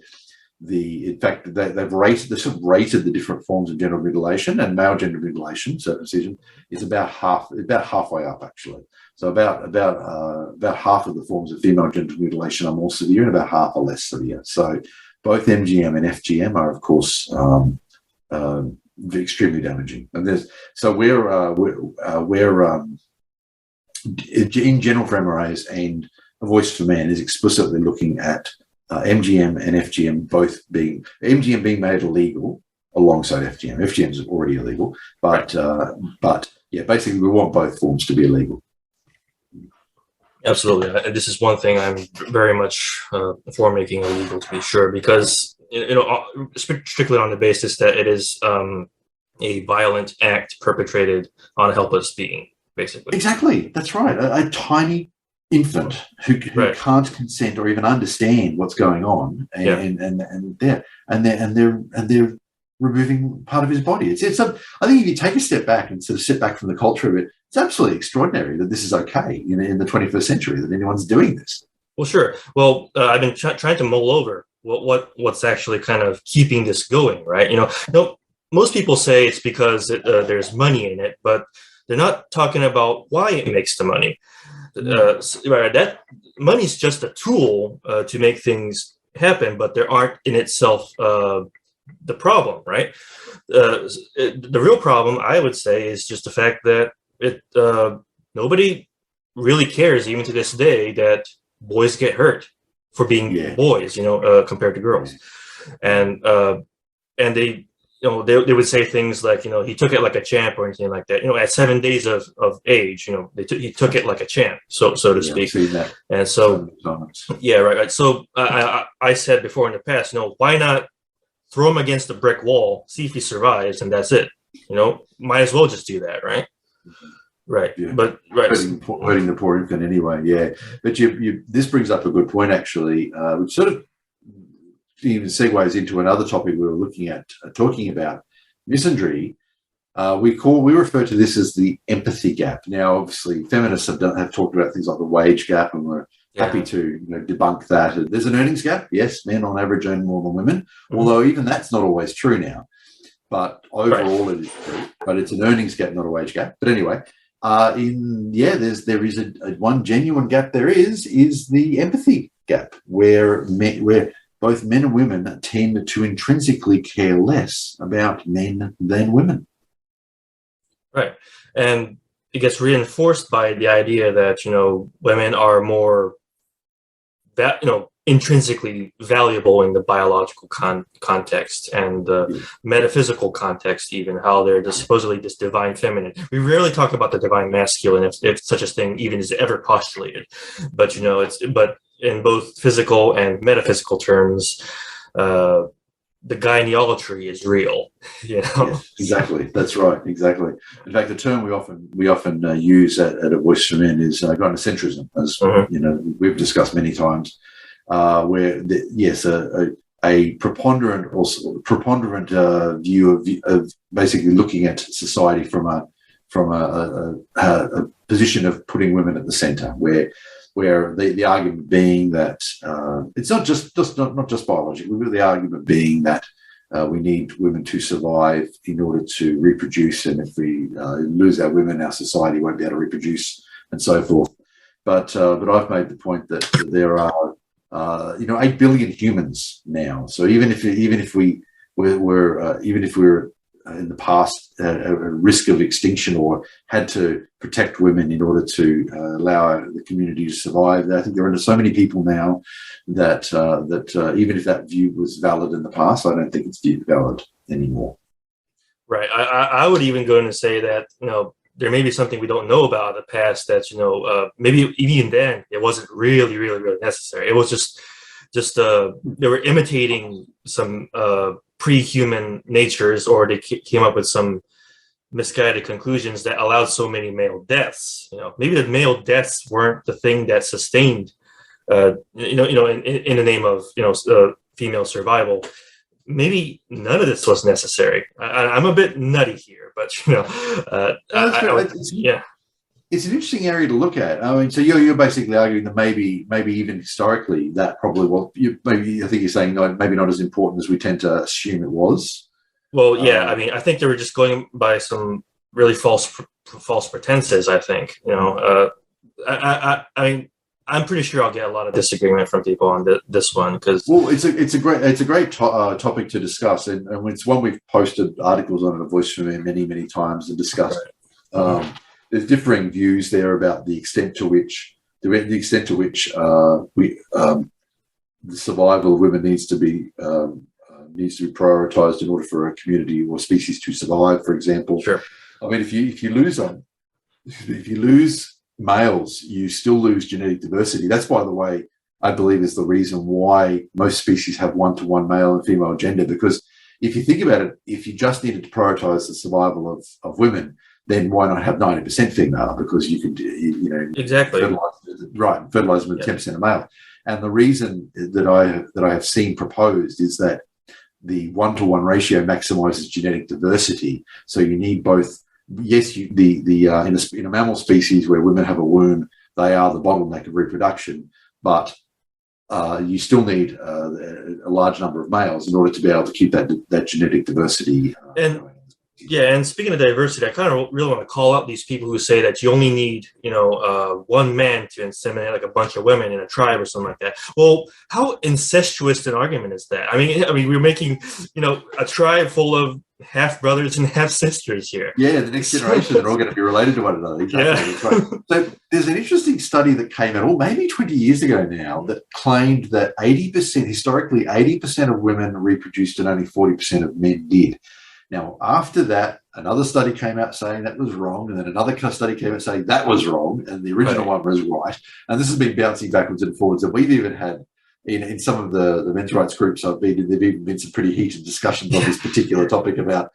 in fact, they've rated the different forms of genital mutilation, and male genital mutilation, circumcision, is about halfway up, actually. So about half of the forms of female genital mutilation are more severe, and about half are less severe. So both MGM and FGM are, of course, extremely damaging. And in general for MRAs, and A Voice for Men is explicitly looking at MGM and FGM MGM being made illegal alongside FGM. FGM is already illegal, but yeah, basically we want both forms to be illegal. Absolutely, and this is one thing I'm very much for making illegal, to be sure, because strictly on the basis that it is a violent act perpetrated on a helpless being, basically. Exactly, that's right. A tiny infant who Right. can't consent or even understand what's going on, and they're removing part of his body. I think if you take a step back and sort of step back from the culture of it, it's absolutely extraordinary that this is okay in the 21st century, that anyone's doing this. Well, sure. Well, I've been trying to mull over what's actually kind of keeping this going, right? No, most people say it's because there's money in it, but they're not talking about why it makes the money. That money's just a tool to make things happen, but there aren't in itself the problem, right? The real problem, I would say, is just the fact that nobody really cares, even to this day, that boys get hurt for being boys, compared to girls, and they. They would say things like, he took it like a champ or anything like that. At 7 days of age, he took it like a champ, so to speak. And so, right. So I said before in the past, why not throw him against a brick wall, see if he survives, and that's it. Might as well just do that, right? Right. Yeah. But hurting the poor infant anyway. Yeah. But this brings up a good point, actually, which sort of even segues into another topic we were looking at, talking about misandry. We refer to this as the empathy gap. Now, obviously, feminists have talked about things like the wage gap, and we're happy to debunk that. There's an earnings gap. Yes, men on average earn more than women, although even that's not always true now. But overall, it is true. But it's an earnings gap, not a wage gap. But anyway, there is one genuine gap. There is the empathy gap, where both men and women tend to intrinsically care less about men than women. Right. And it gets reinforced by the idea that, women are more, intrinsically valuable in the biological context and the metaphysical context, even how they're supposedly this divine feminine. We rarely talk about the divine masculine, if such a thing even is ever postulated. But, but in both physical and metaphysical terms, the gyneolatry is real. Yes, exactly. That's right. Exactly. In fact, the term we often use at A Voice for Men is gynocentrism, as we've discussed many times, where a preponderant view of basically looking at society from a position of putting women at the centre, where the argument being that it's not just biological, but the argument being that we need women to survive in order to reproduce, and if we lose our women, our society won't be able to reproduce, and so forth. But I've made the point that there are 8 billion humans now. So even if we were in the past at risk of extinction or had to protect women in order to allow the community to survive, I think there are so many people now that even if that view was valid in the past, I don't think it's valid anymore. Right. I would even go in and say that, there may be something we don't know about the past that, maybe even then it wasn't really, really, really necessary. It was just they were imitating some pre-human natures, or they came up with some misguided conclusions that allowed so many male deaths. Maybe the male deaths weren't the thing that sustained, in the name of female survival. Maybe none of this was necessary. I'm a bit nutty here, but it's an interesting area to look at. I mean, so you're basically arguing that maybe even historically that probably was. I think you're saying maybe not as important as we tend to assume it was. Well, yeah. I mean, I think they were just going by some really false pretenses. I think I mean, I'm pretty sure I'll get a lot of disagreement from people on this one, because it's a great topic to discuss, and it's one we've posted articles on at A Voice for Men many times and discussed. Right. There's differing views there about the extent to which the survival of women needs to be prioritized in order for a community or species to survive. For example, sure. I mean, if you lose males, you still lose genetic diversity. That's, by the way, I believe is the reason why most species have one-to-one male and female gender, because if you think about it, if you just needed to prioritize the survival of women, then why not have 90% female? Because you could, exactly fertilize them with 10% of male. And the reason that I have seen proposed is that the 1-to-1 ratio maximizes genetic diversity. So you need both. Yes, in a mammal species where women have a womb, they are the bottleneck of reproduction, but you still need a large number of males in order to be able to keep that genetic diversity. And speaking of diversity, I kind of really want to call out these people who say that you only need, one man to inseminate like a bunch of women in a tribe or something like that. Well, how incestuous an argument is that? I mean, we're making, a tribe full of half brothers and half sisters here. Yeah, the next generation, they're all going to be related to one another. Exactly. Yeah. Right. So there's an interesting study that came out, maybe 20 years ago now, that claimed that historically 80% of women reproduced and only 40% of men did. Now, after that, another study came out saying that was wrong, and then another study came out saying that was wrong, and the original one was right. And this has been bouncing backwards and forwards. And we've even had, in some of the men's rights groups I've been in, there've even been some pretty heated discussions on this particular topic about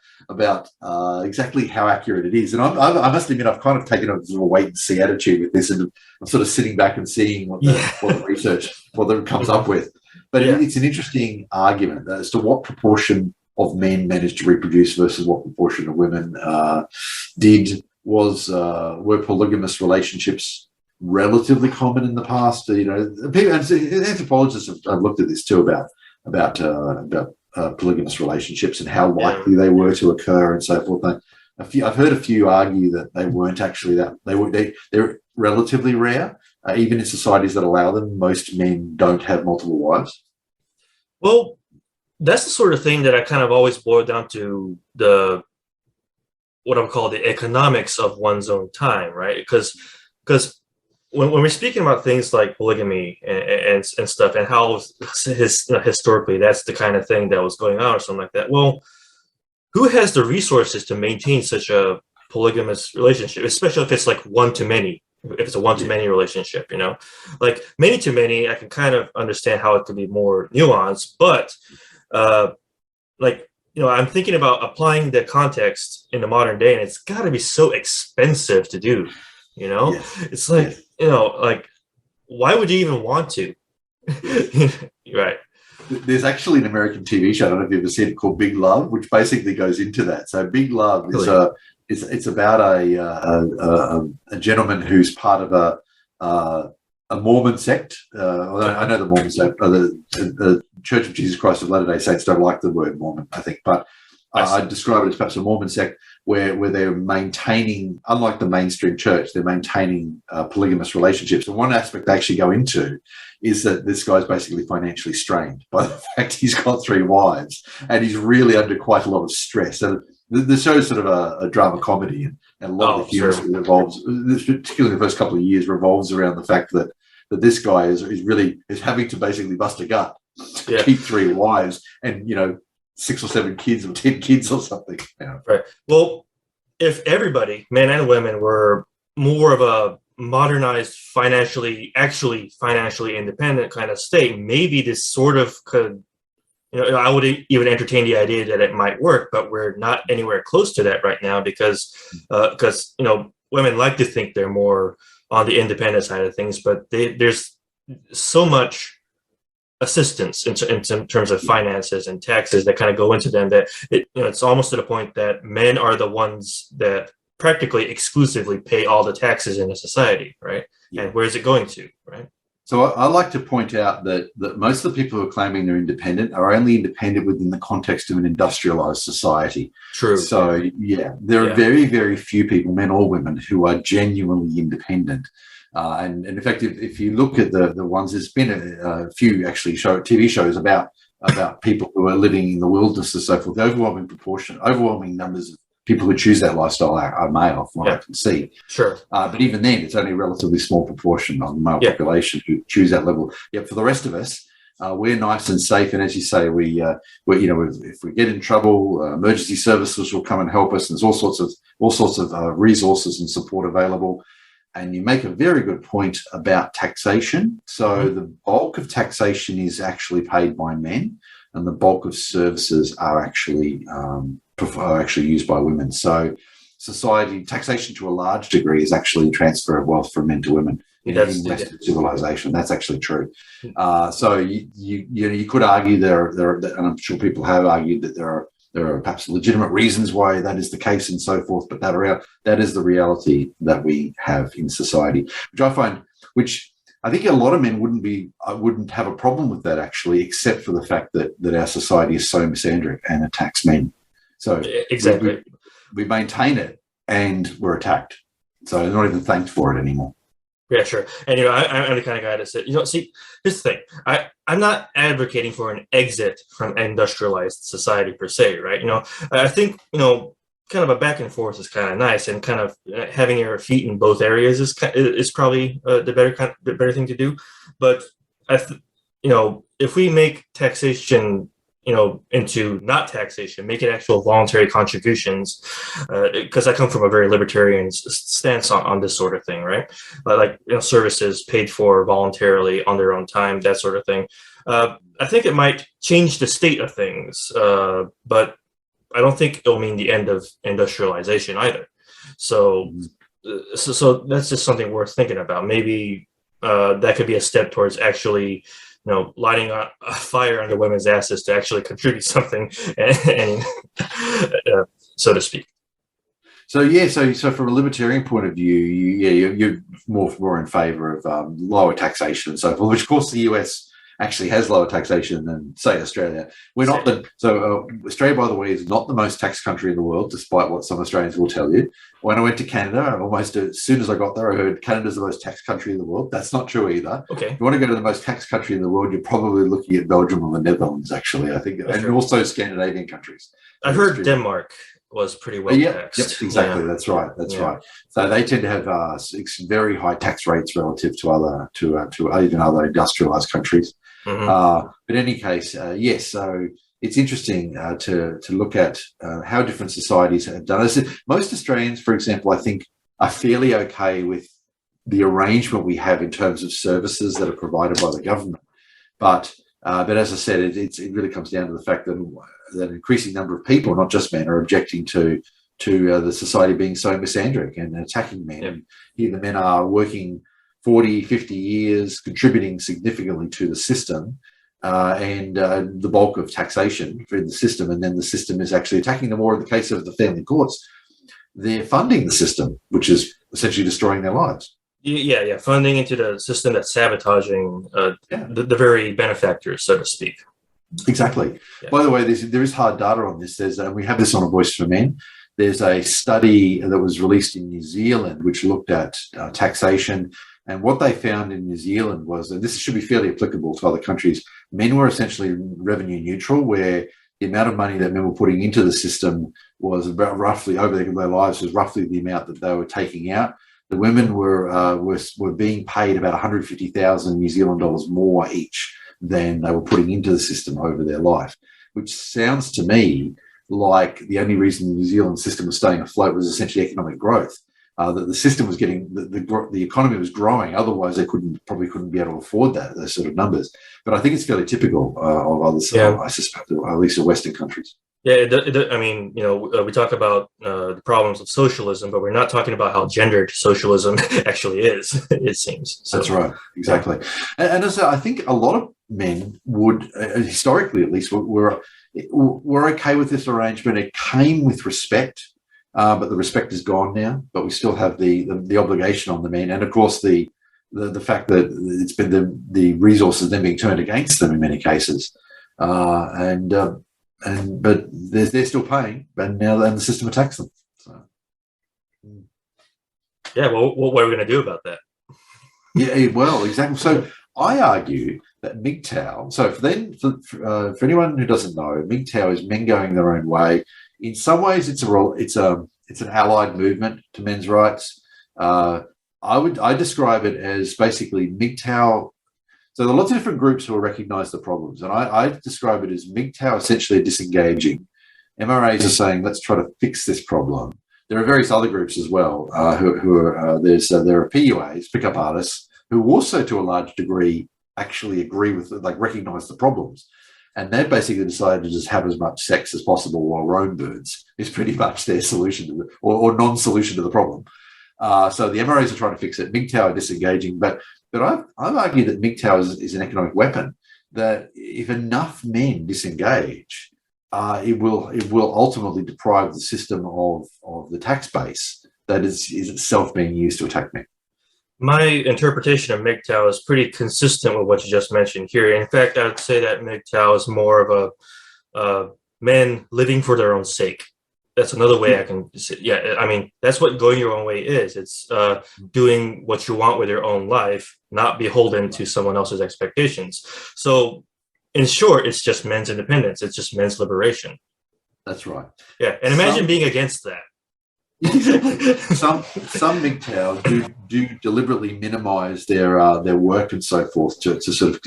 exactly how accurate it is. And I must admit, I've kind of taken a wait and see attitude with this, and I'm sort of sitting back and seeing what the research comes up with. But it's an interesting argument as to what proportion of men managed to reproduce versus what proportion of women did. Were polygamous relationships relatively common in the past? People, anthropologists have looked at this too about polygamous relationships and how likely they were to occur and so forth. I've heard a few argue that they weren't actually they're relatively rare, even in societies that allow them. Most men don't have multiple wives. Well, that's the sort of thing that I kind of always boil down to what I would call the economics of one's own time, right? Because when we're speaking about things like polygamy and stuff, and how historically that's the kind of thing that was going on or something like that. Well, who has the resources to maintain such a polygamous relationship, especially if it's like one-to-many? If it's a one-to-many relationship, like many-to-many, I can kind of understand how it could be more nuanced, but I'm thinking about applying the context in the modern day, and it's got to be so expensive to do. It's like, like, why would you even want to? Right. There's actually an American TV show, I don't know if you've ever seen it, called Big Love, which basically goes into that. So Big Love is it's about a gentleman who's part of a Mormon sect. I know the Mormon sect, the Church of Jesus Christ of Latter-day Saints don't like the word Mormon, I think, but I describe it as perhaps a Mormon sect where they're maintaining, unlike the mainstream church, they're maintaining polygamous relationships. And one aspect they actually go into is that this guy's basically financially strained by the fact he's got 3 wives, and he's really under quite a lot of stress. And the show's sort of a drama comedy, and a lot of the humor revolves, particularly the first couple of years, revolves around the fact that this guy is having to basically bust a gut to keep 3 wives and 6 or 7 kids or 10 kids or something. Right. Well, if everybody, men and women, were more of a modernized, financially independent kind of state, maybe this sort of could, I would even entertain the idea that it might work, but we're not anywhere close to that right now because women like to think they're more on the independent side of things, but there's so much assistance in terms of finances and taxes that kind of go into them that it's almost to the point that men are the ones that practically exclusively pay all the taxes in a society, right? Yeah. And where is it going to, right? So I like to point out that most of the people who are claiming they're independent are only independent within the context of an industrialized society. True. So there are very, very few people, men or women, who are genuinely independent. And in fact, if you look at the ones, there's been a few actually TV shows about people who are living in the wilderness and so forth. The overwhelming numbers of people who choose that lifestyle are male, from what I can see. Sure. But even then, it's only a relatively small proportion of the male population who choose that level. Yet for the rest of us, we're nice and safe. And as you say, if we get in trouble, emergency services will come and help us. And there's all sorts of resources and support available. And you make a very good point about taxation. So the bulk of taxation is actually paid by men, and the bulk of services are actually used by women. So society, taxation to a large degree is actually a transfer of wealth from men to women in Western civilization. That's actually true. So you could argue and I'm sure people have argued that there are perhaps legitimate reasons why that is the case and so forth, but that is the reality that we have in society, which I think a lot of men wouldn't have a problem with that actually, except for the fact that our society is so misandric and attacks men. So exactly, we maintain it and we're attacked. So they're not even thanked for it anymore. Yeah, sure. And I'm the kind of guy that said, see, here's the thing. I'm not advocating for an exit from industrialized society per se, right? I think kind of a back and forth is kind of nice, and kind of having your feet in both areas is probably the better thing to do. But if we make taxation into not taxation, make it actual voluntary contributions, because I come from a very libertarian stance on this sort of thing, right? Services paid for voluntarily on their own time, that sort of thing. I think it might change the state of things, but I don't think it'll mean the end of industrialization either. So that's just something worth thinking about. Maybe that could be a step towards actually lighting a fire under women's asses to actually contribute something, and so to speak. So from a libertarian point of view, you're more in favour of lower taxation and so forth, which of course the US actually has lower taxation than, say, Australia. Australia, by the way, is not the most taxed country in the world, despite what some Australians will tell you. When I went to Canada, almost as soon as I got there, I heard Canada's the most taxed country in the world. That's not true either. Okay. If you want to go to the most taxed country in the world, you're probably looking at Belgium or the Netherlands, actually, I think, and also Scandinavian countries. I've heard Denmark was pretty well taxed. Yep, exactly. Yeah. That's right. Right. So they tend to have very high tax rates relative to even other industrialized countries. Mm-hmm. But in any case, yes. So it's interesting to look at how different societies have done it. Most Australians, for example, I think are fairly okay with the arrangement we have in terms of services that are provided by the government. But as I said, it really comes down to the fact that an increasing number of people, not just men, are objecting to the society being so misandric and attacking men. Yep. And here the men are working 40, 50 years, contributing significantly to the system and the bulk of taxation in the system, and then the system is actually attacking them, or in the case of the family courts, they're funding the system, which is essentially destroying their lives. Yeah, funding into the system that's sabotaging the very benefactors, so to speak. Exactly. Yeah. By the way, there is hard data on this. We have this on A Voice for Men. There's a study that was released in New Zealand which looked at taxation. And what they found in New Zealand was, and this should be fairly applicable to other countries, men were essentially revenue neutral, where the amount of money that men were putting into the system was about roughly, over their lives, was roughly the amount that they were taking out. The women were being paid about 150,000 New Zealand dollars more each than they were putting into the system over their life, which sounds to me like the only reason the New Zealand system was staying afloat was essentially economic growth. That the system was getting, the economy was growing. Otherwise, they probably couldn't be able to afford those sort of numbers. But I think it's fairly typical of others, I suspect, at least of Western countries. Yeah, I mean, we talk about the problems of socialism, but we're not talking about how gendered socialism actually is, it seems. So, that's right, exactly. And as I think a lot of men would, historically at least, were okay with this arrangement. It came with respect. But the respect is gone now. But we still have the obligation on the men, and of course the fact that it's been the resources then being turned against them in many cases, but they're still paying, and now the system attacks them. So. Yeah, well, what are we going to do about that? Yeah, well, exactly. So I argue that MGTOW. So for anyone who doesn't know, MGTOW is men going their own way. In some ways, it's an allied movement to men's rights. I describe it as basically MGTOW. So there are lots of different groups who will recognise the problems, and I describe it as MGTOW essentially disengaging. MRAs are saying, let's try to fix this problem. There are various other groups as well who are there are PUAs, pickup artists, who also to a large degree actually agree with, recognise the problems. And they've basically decided to just have as much sex as possible while Rome burns is pretty much their solution to or non-solution to the problem. So the MRAs are trying to fix it. MGTOW are disengaging, but I've argued that MGTOW is an economic weapon, that if enough men disengage, it will ultimately deprive the system of the tax base that is itself being used to attack men. My interpretation of MGTOW is pretty consistent with what you just mentioned here. In fact, I would say that MGTOW is more of a men living for their own sake. That's another way I can say. Yeah, I mean, that's what going your own way is. It's doing what you want with your own life, not beholden to someone else's expectations. So, in short, it's just men's independence. It's just men's liberation. That's right. Yeah, and imagine being against that. some MGTOW do deliberately minimise their work and so forth to sort of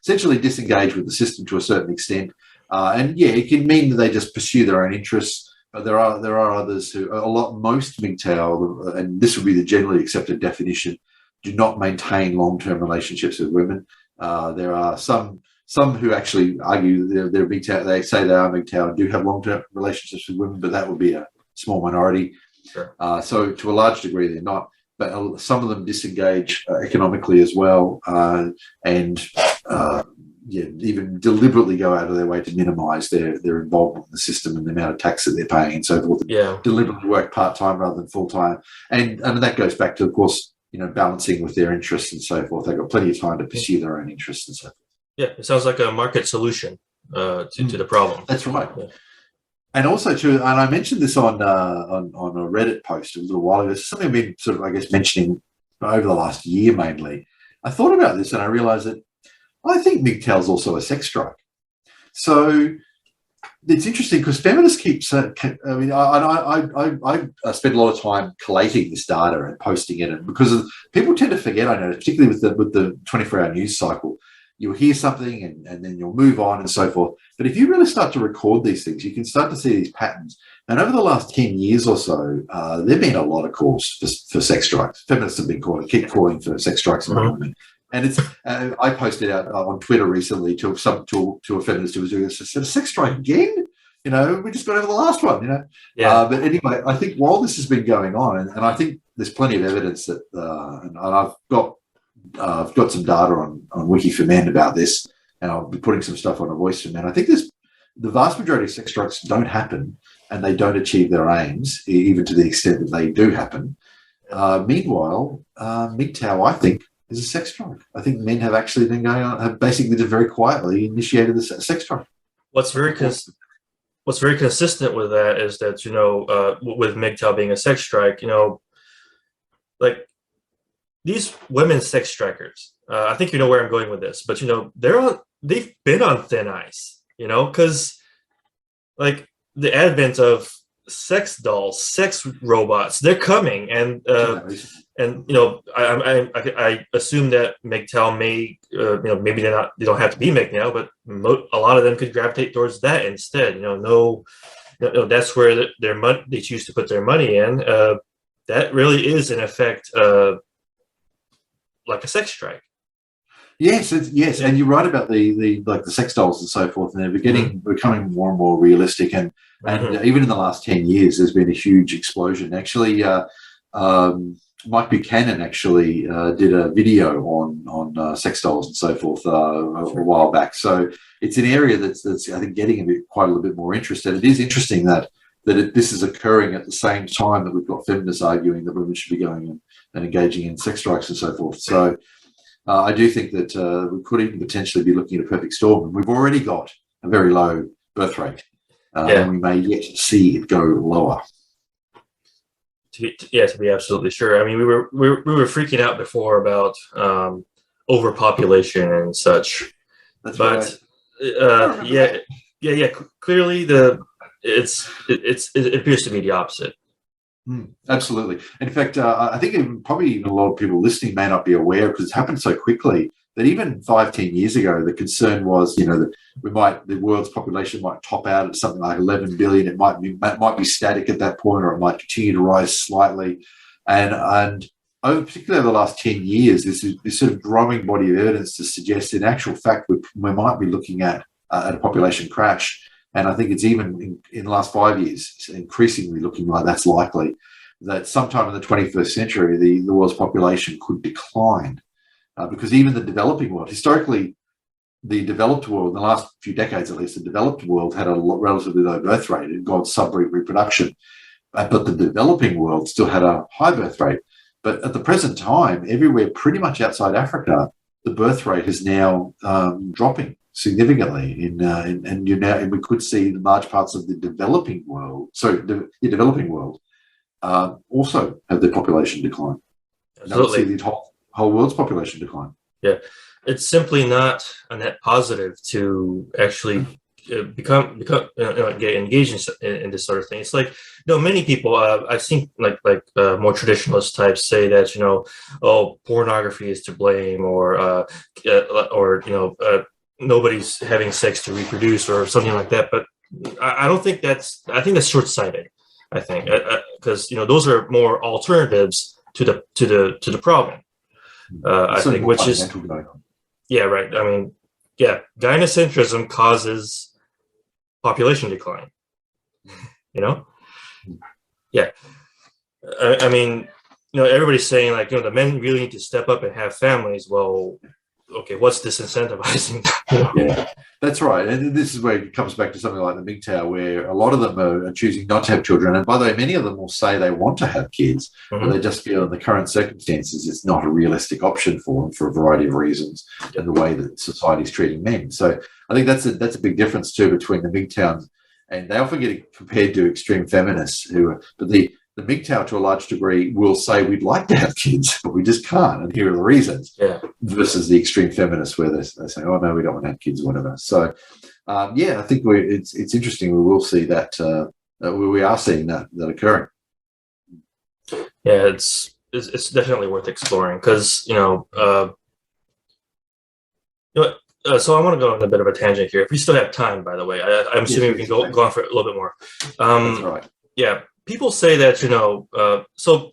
essentially disengage with the system to a certain extent, and yeah, it can mean that they just pursue their own interests. But there are others who most MGTOW, and this would be the generally accepted definition, do not maintain long-term relationships with women. There are some who actually argue they're MGTOW. They say they are MGTOW and do have long-term relationships with women, but that would be a small minority. Sure. So to a large degree, they're not. But some of them disengage economically as well, and even deliberately go out of their way to minimise their involvement in the system and the amount of tax that they're paying and so forth. Yeah. Deliberately work part-time rather than full-time. And that goes back to, of course, balancing with their interests and so forth. They've got plenty of time to pursue their own interests and so forth. Yeah, it sounds like a market solution to the problem. That's right. Yeah. And also, too, and I mentioned this on a Reddit post a little while ago. It's something I've been sort of, I guess, mentioning over the last year mainly. I thought about this and I realised that I think MGTOW is also a sex strike. So it's interesting because feminists keep saying, I mean, I spend a lot of time collating this data and posting it, and because people tend to forget, I know, particularly with the 24-hour news cycle, you'll hear something and then you'll move on and so forth. But if you really start to record these things, you can start to see these patterns. And over the last 10 years or so, there have been a lot of calls for sex strikes. Feminists have been keep calling for sex strikes among women. And it's I posted out on Twitter recently to a feminist who was doing this. I said, a sex strike again? We just got over the last one, Yeah. But anyway, I think while this has been going on, and I think there's plenty of evidence that, and I've got some data on Wiki for Men about this, and I'll be putting some stuff on A Voice for Men. I think the vast majority of sex strikes don't happen, and they don't achieve their aims, even to the extent that they do happen. Meanwhile, MGTOW, I think, is a sex strike. I think men have actually been have basically just very quietly initiated the sex strike. What's very consistent with that is that, with MGTOW being a sex strike, like these women sex strikers, I think you know where I'm going with this, but they've been on thin ice, because like the advent of sex dolls, sex robots, they're coming, and I assume that MGTOW may, maybe they don't have to be MGTOW, but a lot of them could gravitate towards that instead. That's where they choose to put their money in. That really is in effect like a sex strike. Yes, and you're right about the sex dolls and so forth, and they're becoming more and more realistic, and even in the last 10 years, there's been a huge explosion. Actually, Mike Buchanan actually did a video on sex dolls and so forth a while back. So it's an area that's I think getting quite a little bit more interest. And it is interesting that this is occurring at the same time that we've got feminists arguing that women should be going and engaging in sex strikes and so forth. So I do think that we could even potentially be looking at a perfect storm. And we've already got a very low birth rate, and we may yet see it go lower. To be absolutely sure. I mean, we were freaking out before about overpopulation and such. That's but right. Clearly, it appears to be the opposite. Absolutely. In fact, I think probably a lot of people listening may not be aware, because it's happened so quickly, that even 5-10 years ago, the concern was, that the world's population might top out at something like 11 billion. It might be static at that point, or it might continue to rise slightly. And particularly over the last 10 years, there's this sort of growing body of evidence to suggest, in actual fact, we might be looking at at a population crash. And I think it's even in the last 5 years, increasingly looking like that's likely, that sometime in the 21st century, the world's population could decline. Because even the developing world, historically, the developed world, in the last few decades at least, the developed world had a relatively low birth rate and got sub-breed reproduction. But the developing world still had a high birth rate. But at the present time, everywhere pretty much outside Africa, the birth rate is now dropping significantly. And we could see in large parts of the developing world, the developing world, also have their population decline. Absolutely. And see the whole world's population decline. Yeah, it's simply not a net positive to actually get engaged in this sort of thing. It's like, many people I've seen like more traditionalist types say that pornography is to blame, or nobody's having sex to reproduce or something like that. But I don't think I think that's short-sighted. I think because those are more alternatives to the problem. I think, which is right. I mean, gynocentrism causes population decline. I mean, everybody's saying like, the men really need to step up and have families. Well, okay, what's disincentivizing? Yeah, that's right. And this is where it comes back to something like the MGTOW, where a lot of them are choosing not to have children. And by the way, many of them will say they want to have kids, but they just feel in the current circumstances it's not a realistic option for them for a variety of reasons and the way that society is treating men. So I think that's a big difference too between the MGTOWs, and they often get compared to extreme feminists but the MGTOW to a large degree will say we'd like to have kids, but we just can't, and here are the reasons. Versus the extreme feminists where they say, oh no, we don't want to have kids, or whatever. So I think it's interesting. We will see that we are seeing that occurring. Yeah, it's definitely worth exploring because so I want to go on a bit of a tangent here. If we still have time, by the way, I'm assuming we can go on for a little bit more. That's right. Yeah. People say that, so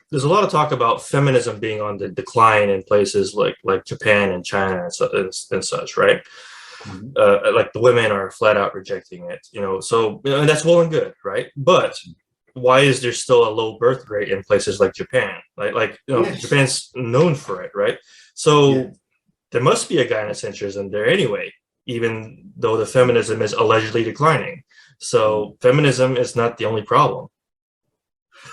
there's a lot of talk about feminism being on the decline in places like Japan and China and such, right? Like the women are flat out rejecting it, so and that's well and good, right? But why is there still a low birth rate in places like Japan? Yes. Japan's known for it, right? So there must be a gynocentrism there anyway, even though the feminism is allegedly declining. So feminism is not the only problem.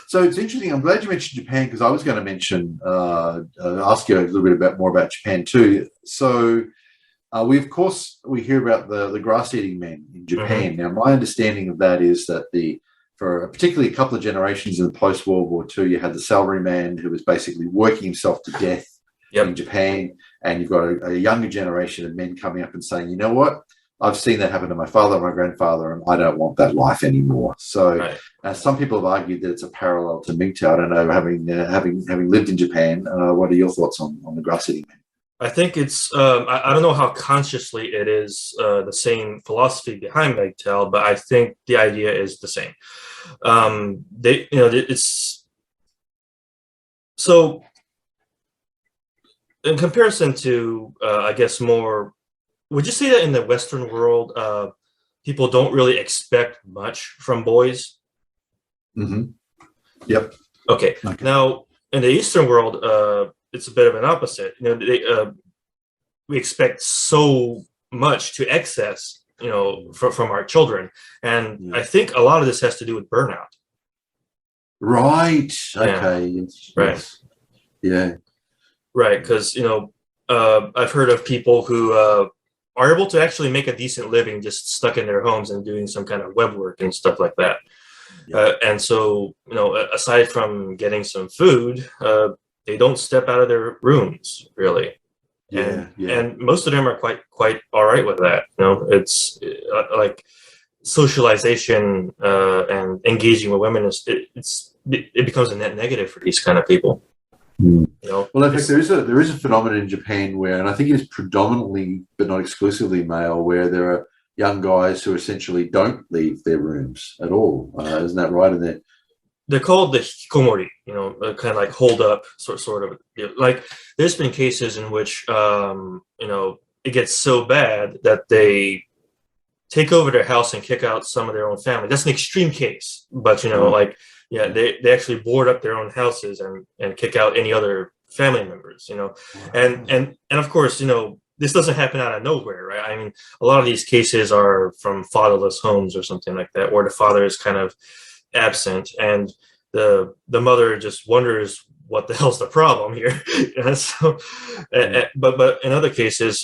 So it's interesting. I'm glad you mentioned Japan, because I was going to mention, ask you a little bit more about Japan too. So we hear about the grass-eating men in Japan. Now, my understanding of that is that for particularly a couple of generations in the post-World War II, you had the salaryman who was basically working himself to death in Japan, and you've got a younger generation of men coming up and saying, you know what? I've seen that happen to my father, my grandfather, and I don't want that life anymore. So some people have argued that it's a parallel to MGTOW. I don't know, having lived in Japan, what are your thoughts on the grass-eating men? I think it's, I don't know how consciously it is the same philosophy behind MGTOW, but I think the idea is the same. It's so in comparison to, I guess, more. Would you say that in the Western world, people don't really expect much from boys? Yep. Okay. Now, in the Eastern world, it's a bit of an opposite. We expect so much to excess, from our children, and I think a lot of this has to do with burnout. Right. Okay. Yes. Right. Yeah. Right. Because I've heard of people who are able to actually make a decent living just stuck in their homes and doing some kind of web work and stuff like that. And so, aside from getting some food, they don't step out of their rooms really. And most of them are quite all right with that. It's like socialization and engaging with women it becomes a net negative for these kind of people. Well, in fact, there is a phenomenon in Japan where, and I think it is predominantly but not exclusively male, where there are young guys who essentially don't leave their rooms at all. Isn't that right? And they're called the hikomori, kind of like hold up, sort of. Like there's been cases in which, it gets so bad that they take over their house and kick out some of their own family. That's an extreme case, but like, yeah, they actually board up their own houses and kick out any other family members, and of course, this doesn't happen out of nowhere, right? I mean, a lot of these cases are from fatherless homes or something like that, where the father is kind of absent, and the mother just wonders what the hell's the problem here. So, but in other cases,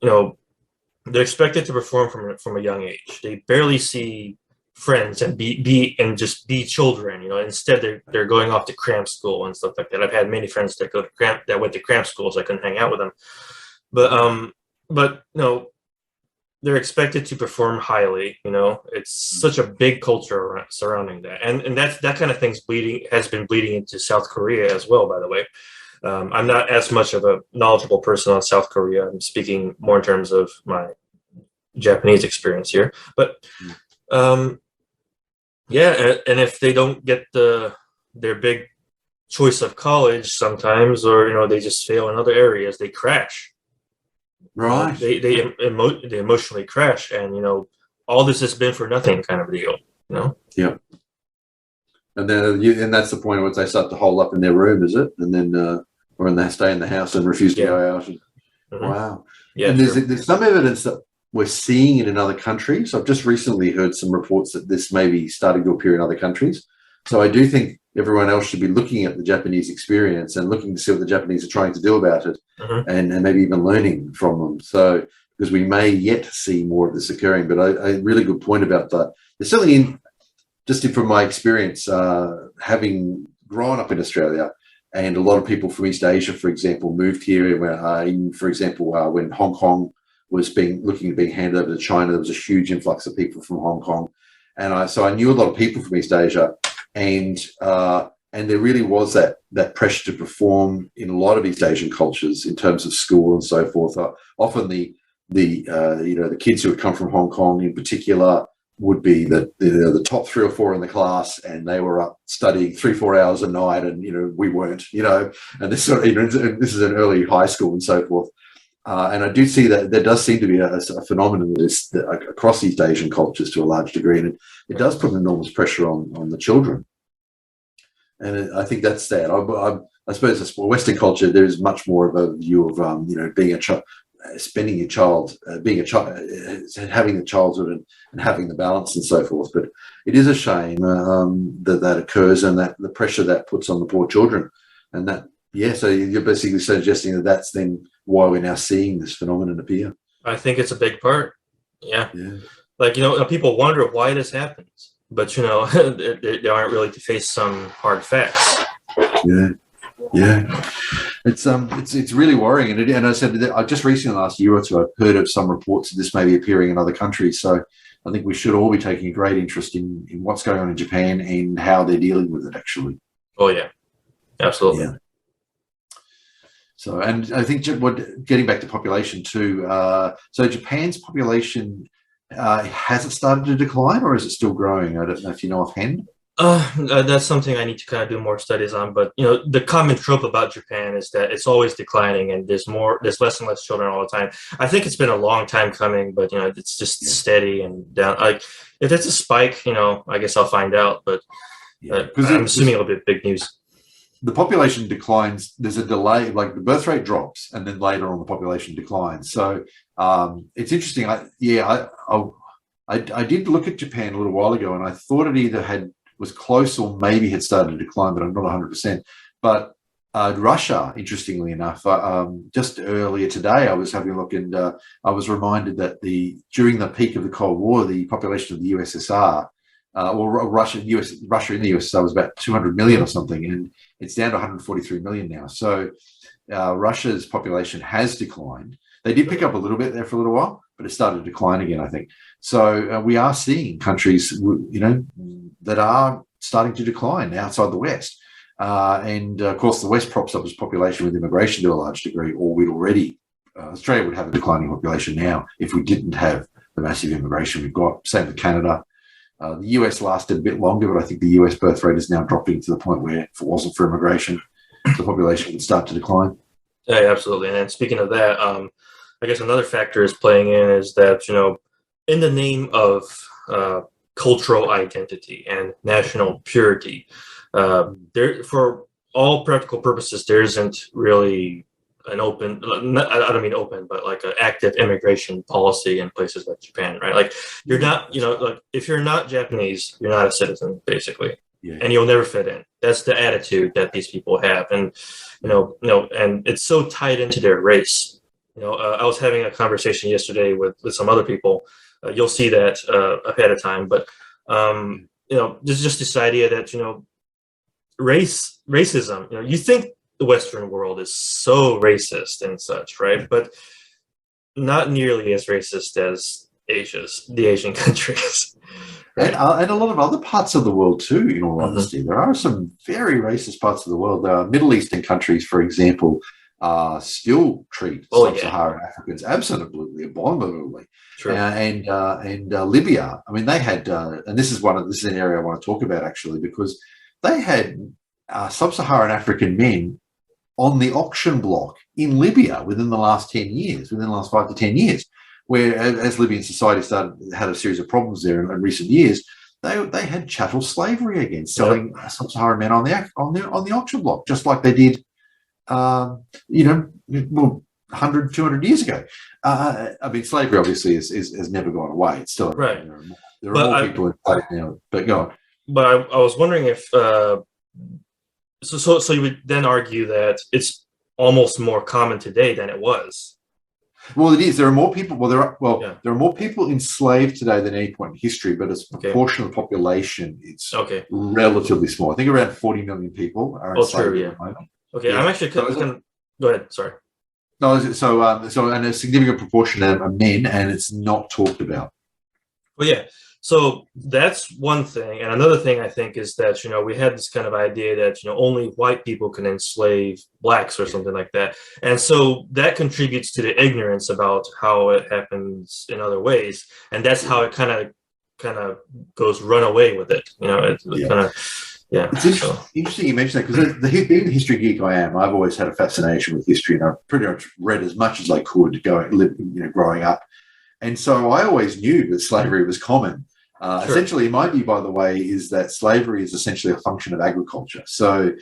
they're expected to perform from a young age. They barely see friends and just be children. Instead they're going off to cram school and stuff like that. I've had many friends that went to cram school, so I couldn't hang out with them. But they're expected to perform highly. It's such a big culture surrounding that, and that kind of thing's has been bleeding into South Korea as well, by the way. I'm not as much of a knowledgeable person on South Korea. I'm speaking more in terms of my Japanese experience here. But yeah, and if they don't get their big choice of college sometimes, or they just fail in other areas, they crash. Right. They emotionally crash, and all this has been for nothing, kind of deal. Yeah. And then that's the point where they start to hole up in their room, is it? And then or they stay in the house and refuse to go out. And, wow. Yeah. And there's some evidence that we're seeing it in other countries. I've just recently heard some reports that this may be starting to appear in other countries. So I do think everyone else should be looking at the Japanese experience and looking to see what the Japanese are trying to do about it, and maybe even learning from them. So because we may yet see more of this occurring. But a really good point about that. There's certainly just from my experience, having grown up in Australia, and a lot of people from East Asia, for example, moved here. For example, when Hong Kong was looking at being handed over to China, there was a huge influx of people from Hong Kong, and so I knew a lot of people from East Asia, and there really was that pressure to perform in a lot of East Asian cultures in terms of school and so forth. Often the kids who would come from Hong Kong in particular would be the top 3 or 4 in the class, and they were up studying 3-4 hours a night, and we weren't, and this sort of, this is an early high school and so forth. And I do see that there does seem to be a phenomenon that across East Asian cultures to a large degree, and it does put enormous pressure on the children. And I think that's sad. I suppose as for Western culture, there is much more of a view of being a child, spending your child, being a child, having the childhood and having the balance and so forth. But it is a shame that occurs, and that the pressure that puts on the poor children, and that so you're basically suggesting that that's then why we're now seeing this phenomenon appear. I think it's a big part. Yeah. Like, people wonder why this happens, but they aren't really to face some hard facts. Yeah. It's really worrying, and I said that I just recently, last year or two, I've heard of some reports that this may be appearing in other countries. So I think we should all be taking a great interest in what's going on in Japan and how they're dealing with it, actually. Oh yeah, absolutely. Yeah. So, and I think getting back to population too. So Japan's population, has it started to decline, or is it still growing? I don't know if you know offhand. That's something I need to kind of do more studies on. But the common trope about Japan is that it's always declining, and there's less and less children all the time. I think it's been a long time coming, but it's just steady and down. Like, if it's a spike, I guess I'll find out. But I'm assuming it'll be big news. The population declines. There's a delay. Like, the birth rate drops, and then later on the population declines. So it's interesting. I did look at Japan a little while ago, and I thought it either was close or maybe had started to decline, but I'm not 100%. But Russia, interestingly enough, just earlier today, I was having a look, and I was reminded that during the peak of the Cold War, the population of the USSR, Russia in the USSR was about 200 million or something, and it's down to 143 million now. So Russia's population has declined. They did pick up a little bit there for a little while, but it started to decline again, I think. So we are seeing countries, that are starting to decline outside the West. And of course, the West props up its population with immigration to a large degree, or we'd already, Australia would have a declining population now if we didn't have the massive immigration we've got. Same with Canada. The US lasted a bit longer, but I think the US birth rate is now dropping to the point where if it wasn't for immigration, the population would start to decline. Yeah, absolutely. And speaking of that, I guess another factor is playing in is that, in the name of cultural identity and national purity, there, for all practical purposes, there isn't really an open, I don't mean open, but like an active immigration policy in places like Japan, right? Like you're not, like if you're not Japanese, you're not a citizen, basically. Yeah. And you'll never fit in. That's the attitude that these people have. And, and it's so tied into their race. I was having a conversation yesterday with some other people. You'll see that ahead of time, but, there's just this idea that, racism, you think the Western world is so racist and such, right? But not nearly as racist as the Asian countries. Right? And a lot of other parts of the world too, in all honesty. There are some very racist parts of the world. Middle Eastern countries, for example, still treat sub-Saharan Africans absolutely abominably. Sure. And Libya, I mean, they had, and this is an area I want to talk about actually, because they had sub-Saharan African men on the auction block in Libya within the last 10 years, within the last 5 to 10 years, where as Libyan society had a series of problems there in recent years, they had chattel slavery again, selling sub-Saharan men on the auction block, just like they did, 100, 200 years ago. I mean, slavery obviously has never gone away. It's still right. There are more people in place now. But go on. But I was wondering if so you would then argue that it's almost more common today than it was. Well, it is. There are more people. There are more people enslaved today than any point in history, but as a proportion of the population, it's relatively small. I think around 40 million people are enslaved at the moment. Okay, I'm actually go ahead. Sorry. No, so and a significant proportion are men, and it's not talked about. Well, yeah. So that's one thing. And another thing I think is that, we had this kind of idea that, only white people can enslave blacks or something like that. And so that contributes to the ignorance about how it happens in other ways. And that's how it kind of goes run away with it. It's interesting you mentioned that, because being the history geek I am, I've always had a fascination with history, and I've pretty much read as much as I could growing up. And so I always knew that slavery was common. Essentially, my view, by the way, is that slavery is essentially a function of agriculture. So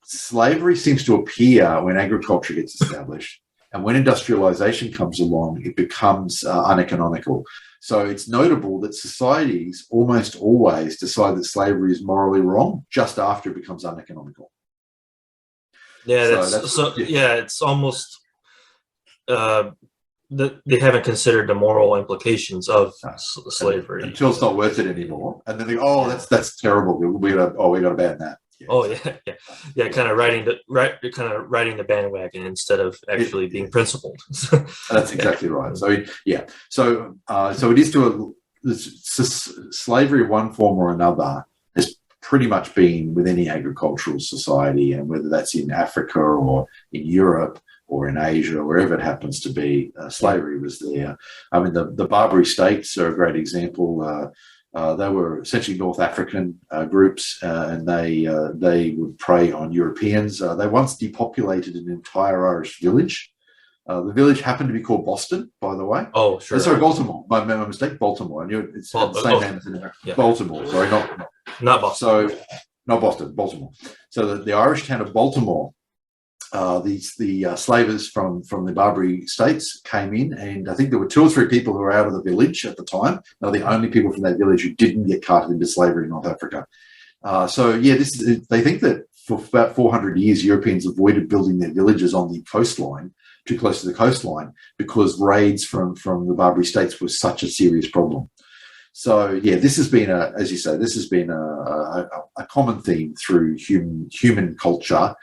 slavery seems to appear when agriculture gets established, and when industrialization comes along, it becomes uneconomical. So it's notable that societies almost always decide that slavery is morally wrong just after it becomes uneconomical. Yeah, it's almost they haven't considered the moral implications of slavery until it's not worth it anymore, and then they go, that's terrible. We got to ban that. Kind of riding the bandwagon instead of actually being principled. That's exactly right. So it is slavery of one form or another has pretty much been with any agricultural society, and whether that's in Africa or in Europe or in Asia, or wherever it happens to be, slavery was there. I mean, the Barbary states are a great example. They were essentially North African groups, and they would prey on Europeans. They once depopulated an entire Irish village. The village happened to be called Boston, by the way. Oh, sure. Sorry, Baltimore. My mistake, Baltimore. I knew it's the same name as in America. Yeah. Baltimore. Sorry, not Boston. So, not Boston, Baltimore. So the Irish town of Baltimore, the slavers from the Barbary states came in, and I think there were 2 or 3 people who were out of the village at the time. They were the only people from that village who didn't get carted into slavery in North Africa. They think that for about 400 years, Europeans avoided building their villages on the coastline, too close to the coastline, because raids from the Barbary states was such a serious problem. So this has been a common theme through human culture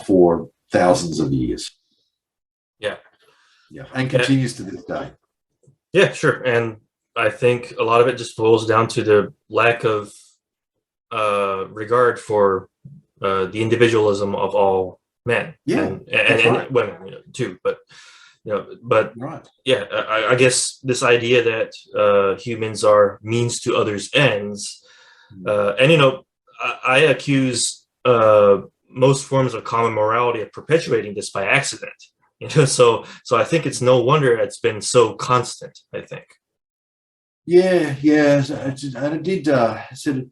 for thousands of years. And continues to this day. Yeah, sure. And I think a lot of it just boils down to the lack of regard for the individualism of all men and women too. But I guess this idea that humans are means to others' ends, and I accuse most forms of common morality of perpetuating this by accident. So I think it's no wonder it's been so constant, I think. Yeah. And it did sort of,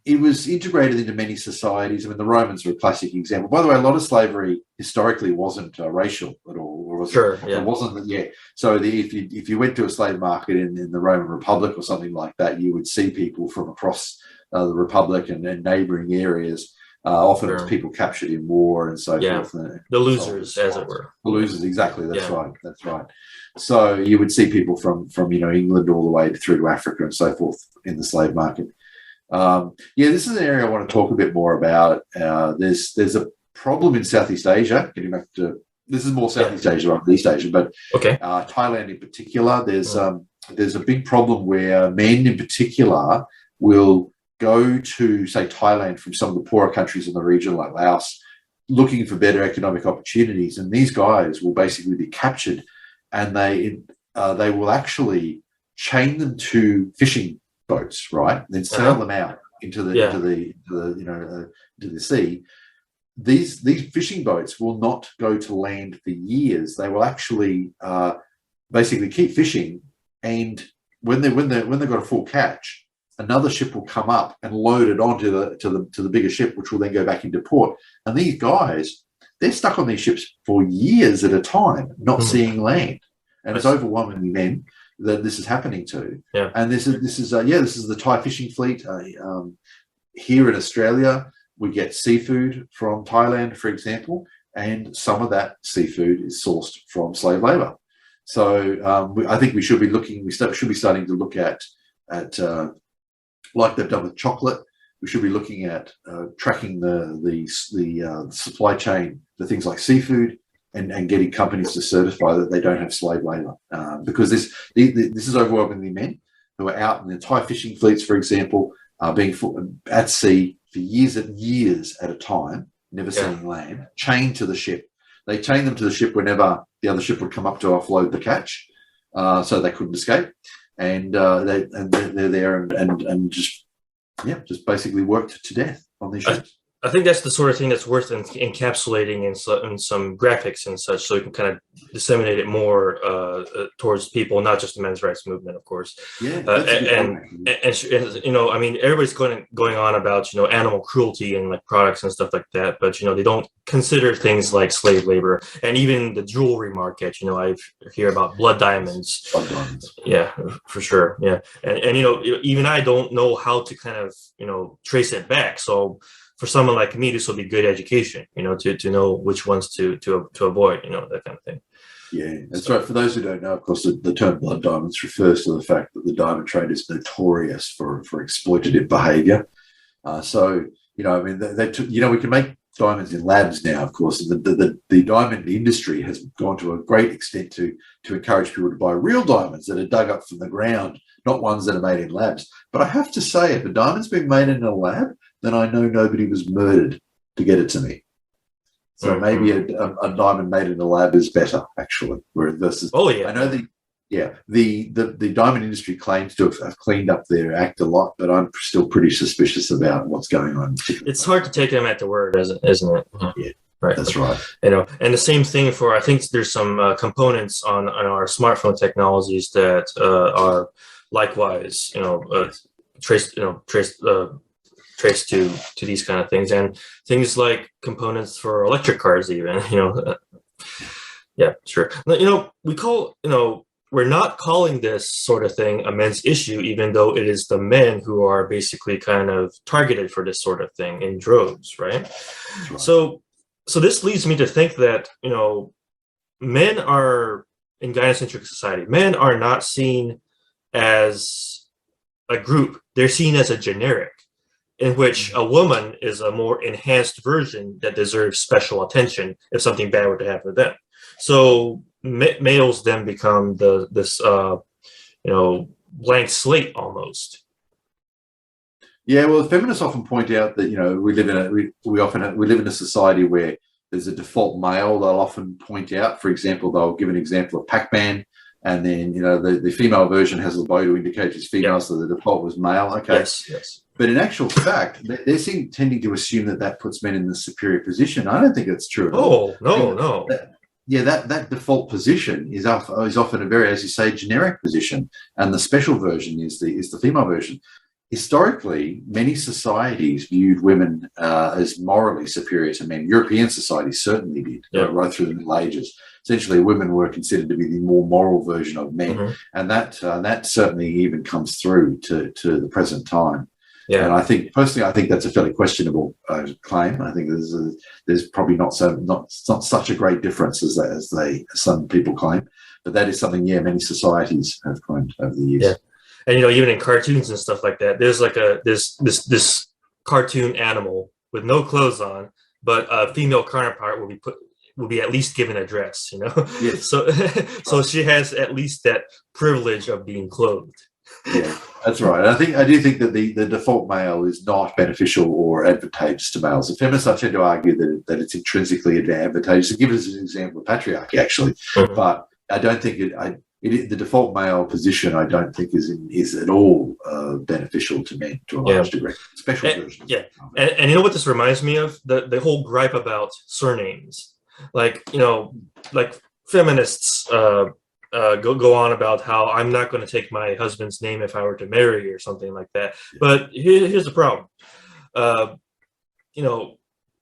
it was integrated into many societies. I mean, the Romans were a classic example. By the way, a lot of slavery historically wasn't racial at all, or was it? Sure, It yeah, wasn't. Yeah. So if you went to a slave market in the Roman Republic or something like that, you would see people from across the Republic and neighbouring areas. Often it was sure, people captured in war and so yeah, forth. the So on and losers, so as on. it were. The losers, exactly. That's Yeah, right. That's right. So you would see people from England all the way through to Africa and so forth in the slave market. Yeah, this is an area I want to talk a bit more about. There's a problem in Southeast Asia. Getting back to this is more yeah, Southeast Asia rather than East Asia, but okay. Thailand in particular. Mm. There's a big problem where men in particular will go to say Thailand from some of the poorer countries in the region like Laos, looking for better economic opportunities, and these guys will basically be captured, and they will actually chain them to fishing boats, right? And then sail Uh-huh. them out Yeah, into the sea. These fishing boats will not go to land for years. They will actually basically keep fishing, and when they've got a full catch, another ship will come up and load it onto the bigger ship, which will then go back into port. And these guys, they're stuck on these ships for years at a time, not mhm. seeing land, and I it's see. overwhelmingly men that this is happening to. Yeah, And this is the Thai fishing fleet here in Australia. We get seafood from Thailand, for example, and some of that seafood is sourced from slave labor. So I think we should be should be starting to look at like they've done with chocolate. We should be looking at tracking the supply chain for things like seafood, and getting companies to certify that they don't have slave labor, because this is overwhelmingly men who are out in the Thai fishing fleets, for example, being at sea for years and years at a time, never yeah. seeing land, chained to the ship. They chain them to the ship whenever the other ship would come up to offload the catch, so they couldn't escape, and they're there and just basically worked to death on these I, ships. I think that's the sort of thing that's worth encapsulating in some graphics and such, so we can kind of disseminate it more towards people, not just the men's rights movement, of course. Yeah, that's a good point. I mean, everybody's going on about animal cruelty and like products and stuff like that, but they don't consider things like slave labor and even the jewelry market. I hear about blood diamonds. Blood diamonds. Yeah, for sure. Yeah, and even I don't know how to kind of trace it back. So for someone like me, this will be good education, to know which ones to avoid, that kind of thing. Yeah, that's right. For those who don't know, of course, the term blood diamonds refers to the fact that the diamond trade is notorious for exploitative behaviour. So, I mean, we can make diamonds in labs now, of course. The diamond industry has gone to a great extent to encourage people to buy real diamonds that are dug up from the ground, not ones that are made in labs. But I have to say, if a diamond's been made in a lab, then I know nobody was murdered to get it to me. So maybe a diamond made in a lab is better, actually. Versus, oh yeah, I know the diamond industry claims to have cleaned up their act a lot, but I'm still pretty suspicious about what's going on. It's hard to take them at the word, isn't it? Yeah, right. That's right. And the same thing for, I think there's some components on our smartphone technologies that are likewise, traced to these kind of things, and things like components for electric cars even. Yeah, sure. We're not calling this sort of thing a men's issue, even though it is the men who are basically kind of targeted for this sort of thing in droves, right? Right. So this leads me to think that men are, in gynocentric society, men are not seen as a group; they're seen as a generic, in which a woman is a more enhanced version that deserves special attention if something bad were to happen to them. So males then become this blank slate almost. Yeah, well, feminists often point out that we live in a society where there's a default male. They'll often point out, for example, they'll give an example of Pac-Man, and then the female version has a bow to indicate she's female, so the default was male. Okay. Yes. But in actual fact, they're tending to assume that puts men in the superior position. I don't think that's true at all. No. yeah, that default position is often a very, as you say, generic position, and the special version is the female version. Historically, many societies viewed women as morally superior to men. European societies certainly did, right through the Middle Ages. Essentially, women were considered to be the more moral version of men, and that certainly even comes through to the present time. Yeah. And I think personally, that's a fairly questionable claim. I think there's probably not such a great difference as some people claim, but that is something many societies have claimed over the years. Yeah. And even in cartoons and stuff like that, there's like this cartoon animal with no clothes on, but a female counterpart will be at least given a dress, Yes. So she has at least that privilege of being clothed. Yeah, that's right. I do think that the default male is not beneficial or advantageous to males. The feminists I tend to argue that it's intrinsically advantageous. To give us an example of patriarchy, actually, but I don't think the default male position, I don't think is at all beneficial to men to a large degree. Special versions. Yeah, and you know what this reminds me of? The whole gripe about surnames, like feminists go on about how I'm not going to take my husband's name if I were to marry or something like that. Yeah. But here's the problem.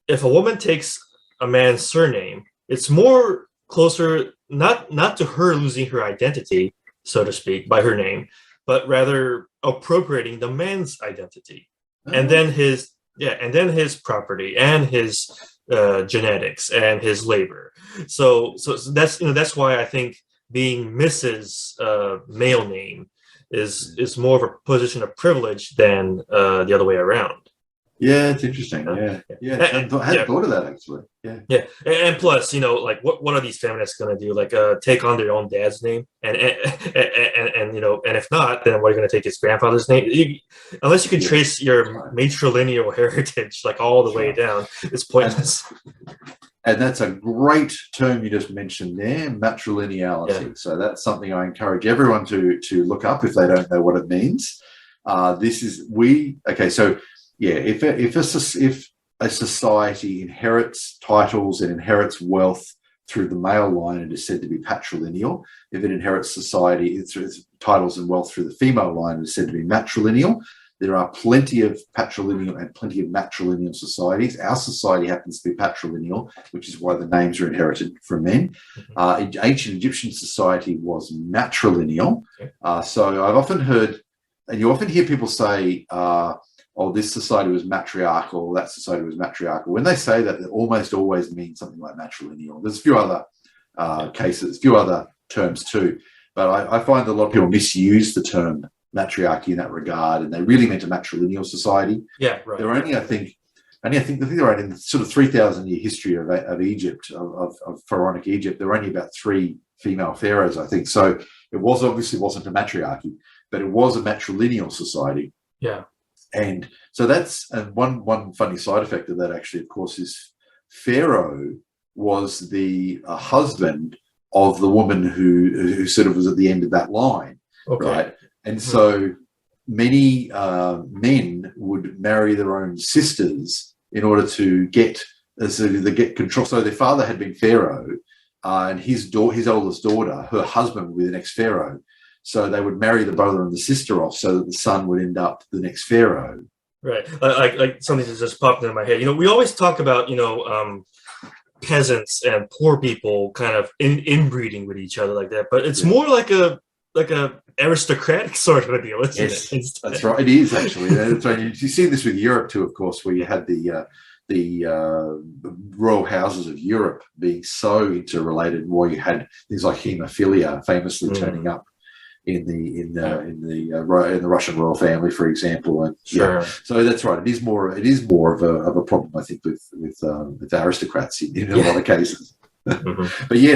If a woman takes a man's surname, it's more closer not to her losing her identity, so to speak, by her name, but rather appropriating the man's identity, and then his property and his genetics and his labor. So that's why I think being Mrs. Male name is more of a position of privilege than the other way around. Yeah, it's interesting. Yeah. I hadn't thought of that actually. Yeah. And plus, what are these feminists going to do? Like, take on their own dad's name, and if not, then what are you going to take his grandfather's name? Unless you can trace your matrilineal heritage like all the way down, it's pointless. And that's a great term you just mentioned there, matrilineality. Yeah. So that's something I encourage everyone to look up if they don't know what it means. If a society inherits titles and inherits wealth through the male line, it is said to be patrilineal. If it inherits titles and wealth through the female line, it is said to be matrilineal. There are plenty of patrilineal and plenty of matrilineal societies. Our society happens to be patrilineal, which is why the names are inherited from men. Ancient Egyptian society was matrilineal. So I've often heard, and you often hear people say, this society was matriarchal, that society was matriarchal. When they say that, it almost always means something like matrilineal. There's a few other cases, a few other terms too, but I find that a lot of people misuse the term matriarchy in that regard, and they really meant a matrilineal society. Yeah, right. There are only, I think they're right in the sort of 3,000-year history of Egypt, of pharaonic Egypt. There were only about 3 female pharaohs, I think. So it obviously wasn't a matriarchy, but it was a matrilineal society. Yeah. And so that's one funny side effect of that, actually, of course, is Pharaoh was the husband of the woman who sort of was at the end of that line, right? And so many men would marry their own sisters in order to get control. So their father had been Pharaoh, and his oldest daughter, her husband, would be the next Pharaoh. So they would marry the brother and the sister off, so that the son would end up the next Pharaoh. Right, like something that just popped into my head. We always talk about peasants and poor people kind of inbreeding with each other like that, but it's more like a aristocratic sort of a deal, isn't it? That's right. It is actually. That's right. You see this with Europe too, of course, where you had the royal houses of Europe being so interrelated, where you had things like haemophilia famously turning up in the Russian royal family, for example, and so that's right. It is more of a problem, I think, with aristocrats in a lot of cases. But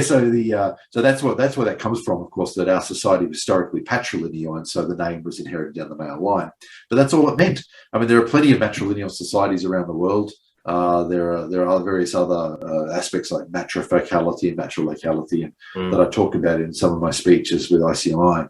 so that's where that comes from, of course, that our society was historically patrilineal, and so the name was inherited down the male line. But that's all it meant. I mean, there are plenty of matrilineal societies around the world. There are various other aspects like matrifocality and matrilocality that I talk about in some of my speeches with ICMI.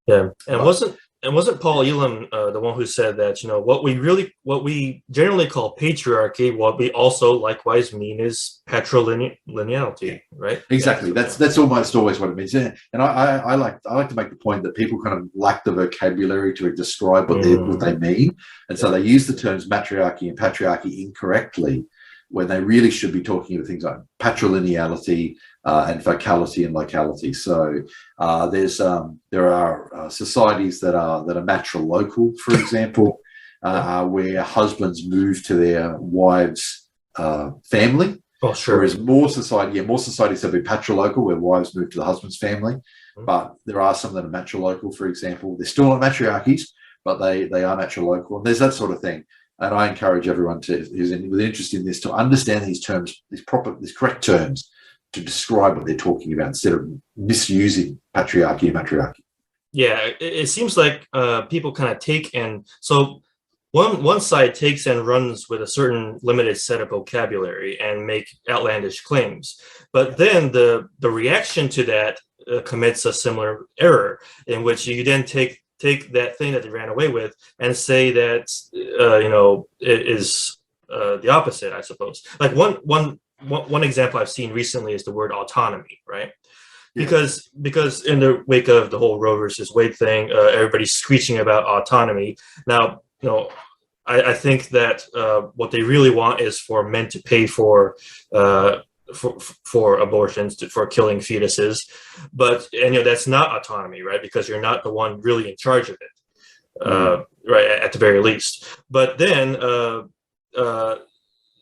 Yeah, and wasn't And wasn't Paul Elam the one who said that, what we generally call patriarchy, what we also likewise mean is patrilineality, right? Exactly. Yeah, That's almost always what it means. Yeah. And I like to make the point that people kind of lack the vocabulary to describe what they mean, and so they use the terms matriarchy and patriarchy incorrectly when they really should be talking about things like patrilineality and vocality and locality. So there are societies that are matrilocal, for example, where husbands move to their wives' family. Oh, sure. Whereas more societies have been patrilocal, where wives move to the husband's family. But there are some that are matrilocal, for example. They're still not matriarchies, but they are matrilocal. And there's that sort of thing. And I encourage everyone who's with interest in this to understand these terms, these correct terms, to describe what they're talking about instead of misusing patriarchy and matriarchy. Yeah, it seems like people kind of take and so one side takes and runs with a certain limited set of vocabulary and make outlandish claims, but then the reaction to that commits a similar error in which you then take that thing that they ran away with and say that it is the opposite, I suppose. Like one example I've seen recently is the word autonomy, right? Because in the wake of the whole Roe versus Wade thing, everybody's screeching about autonomy. Now, I think that what they really want is for men to pay for abortions, for killing fetuses, but that's not autonomy, right? Because you're not the one really in charge of it, right? At the very least. But then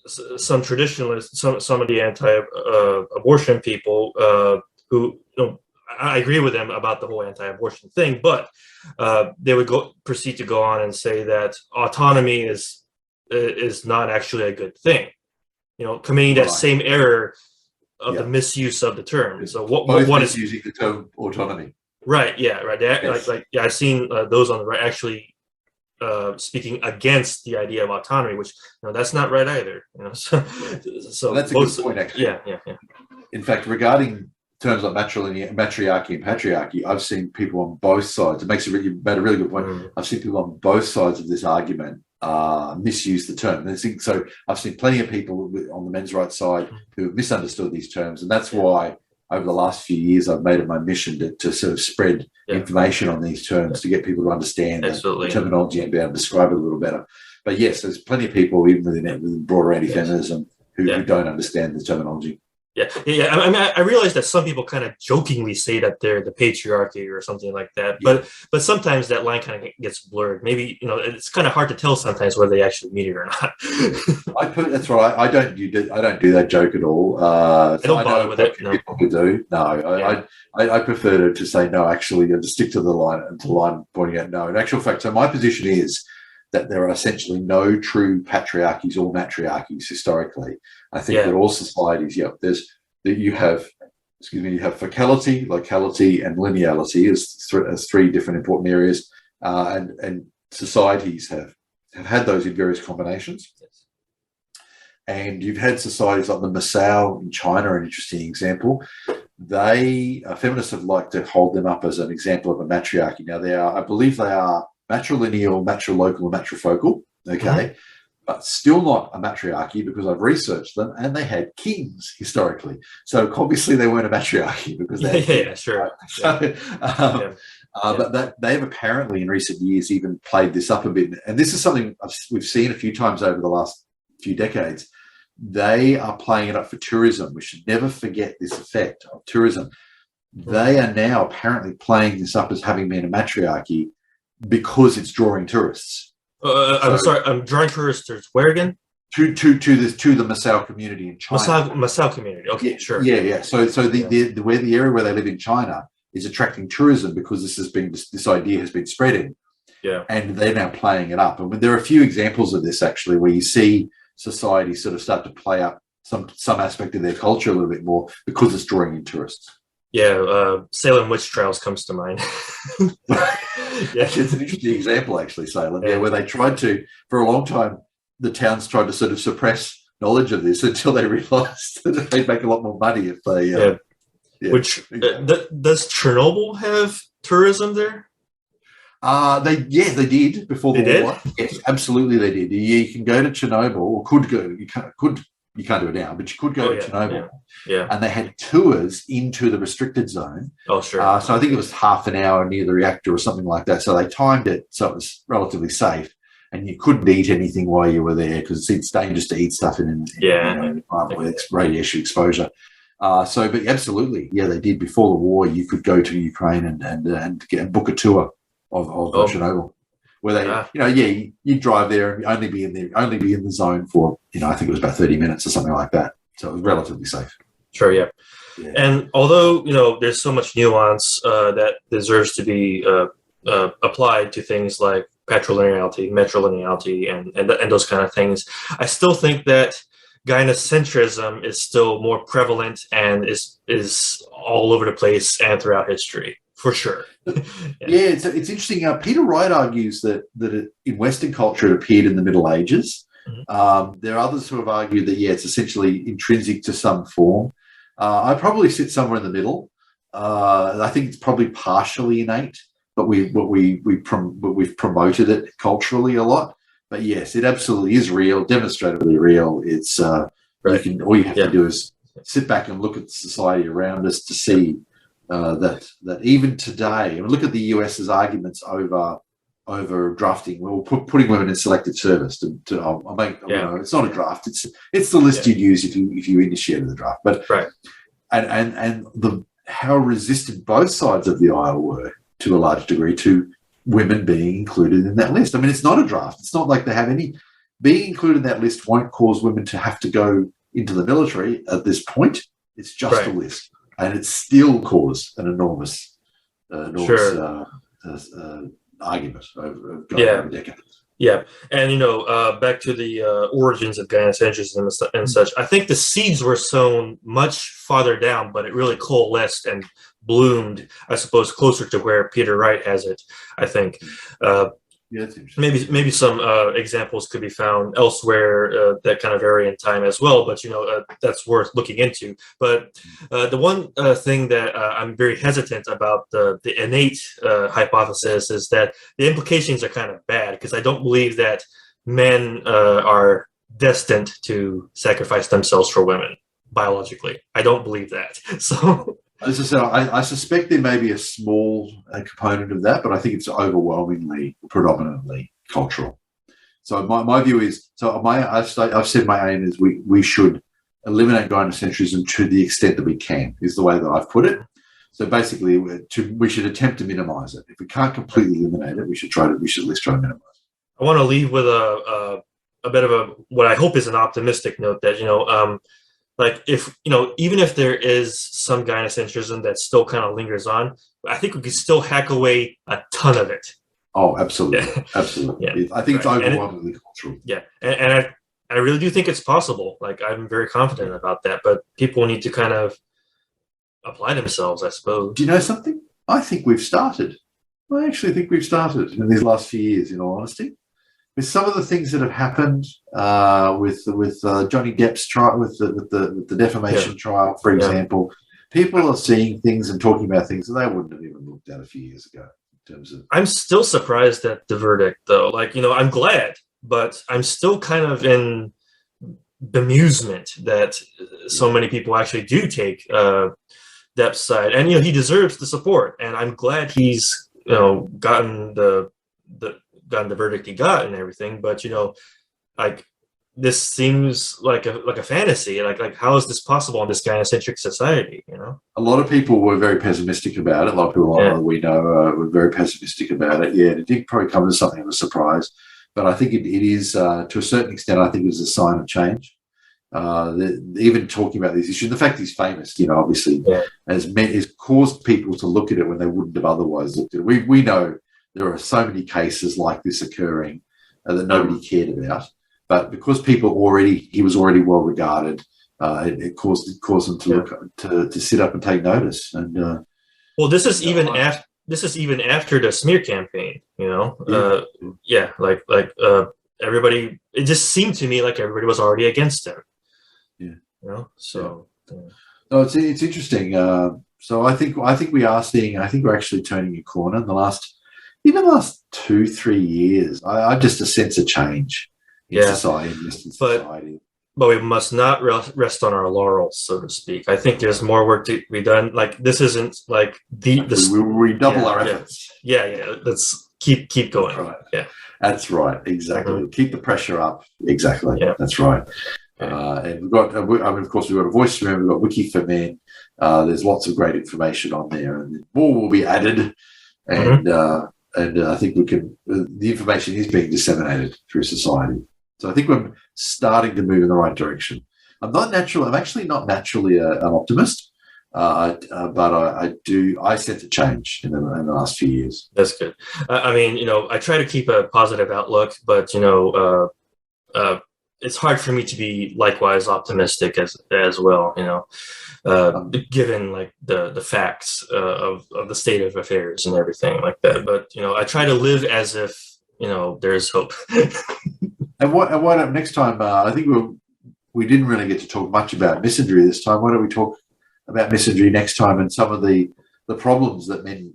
some traditionalists, some of the anti-abortion people who I agree with them about the whole anti-abortion thing, but they would proceed to go on and say that autonomy is not actually a good thing. Committing that same error of the misuse of the term. So what is using the term autonomy? Right. Yeah. Right. I've seen those on the right actually speaking against the idea of autonomy, which that's not right either. So that's a good point, actually. Yeah. In fact, regarding terms like matriarchy and patriarchy, I've seen people on both sides. You made a really good point. I've seen people on both sides of this argument misuse the term. So I've seen plenty of people on the men's rights side who have misunderstood these terms, and that's why over the last few years I've made it my mission to sort of spread information on these terms to get people to understand the terminology and be able to describe it a little better. But yes, there's plenty of people even within broader anti-feminism who don't understand the terminology. Yeah. I mean, I realize that some people kind of jokingly say that they're the patriarchy or something like that, but sometimes that line kind of gets blurred. Maybe it's kind of hard to tell sometimes whether they actually mean it or not. That's right. I don't do that joke at all. I don't bother with it. No. People who do. No, I prefer to say no. Actually, to stick to the line pointing out no. In actual fact, so my position is that there are essentially no true patriarchies or matriarchies historically. I think that all societies, you have fecality, locality, and lineality as three different important areas, and societies have had those in various combinations. Yes. And you've had societies like the Misandry in China, an interesting example. Feminists have liked to hold them up as an example of a matriarchy. Now I believe they are matrilineal, matrilocal, and matrifocal, okay, but still not a matriarchy because I've researched them and they had kings historically. So obviously they weren't a matriarchy because they had sure. So, but they've apparently in recent years even played this up a bit. And this is something we've seen a few times over the last few decades. They are playing it up for tourism. We should never forget this effect of tourism. They are now apparently playing this up as having been a matriarchy because it's drawing tourists. I'm sorry, I'm drawing tourists where again? To the Misandry community in China. Misandry community. Okay, sure. Yeah. So the area where they live in China is attracting tourism because this idea has been spreading. Yeah. And they're now playing it up. And there are a few examples of this actually where you see society sort of start to play up some aspect of their culture a little bit more because it's drawing in tourists. Yeah, Salem witch trials comes to mind. Actually, it's an interesting example, actually, Salem, where they tried to, for a long time, the towns tried to sort of suppress knowledge of this until they realised that they'd make a lot more money if they... Which, does Chernobyl have tourism there? They did before the They war. did? Yes, absolutely they did. You can go to Chernobyl, or could go. You can't do it now, but you could go Oh, to yeah. Chernobyl, Yeah. and they had tours into the restricted zone. Oh, sure. So I think it was half an hour near the reactor or something like that. So they timed it so it was relatively safe, and you couldn't eat anything while you were there because it's dangerous to eat stuff in Yeah. an environment with radiation exposure. But absolutely, yeah, they did before the war. You could go to Ukraine and book a tour of Chernobyl, where they, you drive there and only be in the zone for, I think it was about 30 minutes or something like that. So it was relatively safe. Sure, yeah. And although, there's so much nuance that deserves to be applied to things like patrilineality, matrilineality, and those kind of things, I still think that gynocentrism is still more prevalent and is all over the place and throughout history, for sure. It's interesting. Peter Wright argues that in Western culture it appeared in the Middle Ages. Mm-hmm. There are others who have argued that it's essentially intrinsic to some form. I probably sit somewhere in the middle. I think it's probably partially innate, but we've promoted it culturally a lot. But yes, it absolutely is real, demonstratively real. It's right. All you have to do is sit back and look at the society around us to see that even today, look at the US's arguments over drafting, putting women in selective service. It's not a draft; it's the list you'd use if you initiated the draft. But right, and how resistant both sides of the aisle were to a large degree to women being included in that list. It's not a draft. It's not like they have any. Being included in that list won't cause women to have to go into the military at this point. It's just a list, and it still caused an enormous argument over decades. Yeah, and back to the origins of gynocentrism and such. I think the seeds were sown much farther down, but it really coalesced and bloomed, I suppose, closer to where Peter Wright has it. I think maybe some examples could be found elsewhere that kind of vary in time as well. But that's worth looking into. But the one thing that I'm very hesitant about the innate hypothesis is that the implications are kind of bad, because I don't believe that men are destined to sacrifice themselves for women biologically. I don't believe that. So. As I said, I suspect there may be a small component of that, but I think it's overwhelmingly, predominantly cultural. So my view is, I've said my aim is we should eliminate gynocentrism to the extent that we can, is the way that I've put it. So basically, we should attempt to minimize it. If we can't completely eliminate it, we should at least try to minimize it. I want to leave with a bit of what I hope is an optimistic note that, like if, even if there is some gynocentrism that still kind of lingers on, I think we could still hack away a ton of it. Oh, absolutely. Yeah. Absolutely. Yeah. I think it's overwhelmingly cultural. Yeah. And I really do think it's possible. Like, I'm very confident about that, but people need to kind of apply themselves, I suppose. Do you know something? I think we've started. I actually think we've started in these last few years, in all honesty. With some of the things that have happened with Johnny Depp's trial, with the defamation trial, for example, people are seeing things and talking about things that they wouldn't have even looked at a few years ago. In terms of, I'm still surprised at the verdict, though. Like, I'm glad, but I'm still kind of in bemusement that so many people actually do take Depp's side, and he deserves the support, and I'm glad he's gotten the verdict he got and everything, but like, this seems like a fantasy. Like how is this possible in this gynocentric society? A lot of people were very pessimistic about it. A lot of people we know were very pessimistic about it. Yeah, it did probably come as something of a surprise, but I think it is to a certain extent. I think it is a sign of change. Even talking about these issues, the fact he's famous, obviously, has caused people to look at it when they wouldn't have otherwise looked at it. We know there are so many cases like this occurring that nobody cared about, but because he was already well regarded, it caused them to look to sit up and take notice. And well, this is even after the smear campaign. Everybody. It just seemed to me like everybody was already against him. Yeah. So. No, it's interesting. So I think we are seeing. I think we're actually turning a corner in the last even the last 2-3 years, I just a sense of change in society, in Western society. But we must not rest on our laurels, so to speak. I think there's more work to be done. Like, this isn't like we redouble our efforts. Yeah. Let's keep going. That's right. Yeah, that's right. Exactly. Mm-hmm. Keep the pressure up. Exactly. Yeah. That's right. And we've got, of course, we've got a voice room. We've got Wiki for Men. There's lots of great information on there, and more will be added. And I think we can. The information is being disseminated through society. So I think we're starting to move in the right direction. I'm actually not naturally an optimist, but I sense a change in the last few years. That's good. I mean, I try to keep a positive outlook, but it's hard for me to be likewise optimistic as well. Given like the facts of the state of affairs and everything like that. But I try to live as if there's hope. And what next time? I think we didn't really get to talk much about misandry this time. Why don't we talk about misandry next time and some of the problems that men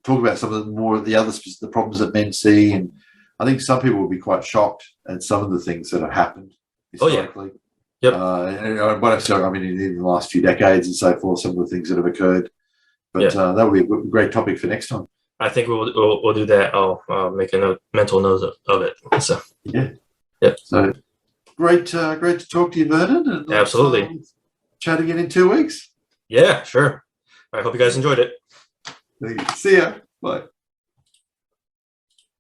talk about? Some of the problems that men see, and I think some people will be quite shocked at some of the things that have happened historically. Yep. And what I mean, in the last few decades and so forth, some of the things that have occurred. But that will be a great topic for next time. I think we'll do that. I'll make a mental note of it. So yeah. Yep. So great to talk to you, Vernon. And absolutely. Chat again in 2 weeks. Yeah, sure. I hope you guys enjoyed it. See ya. Bye.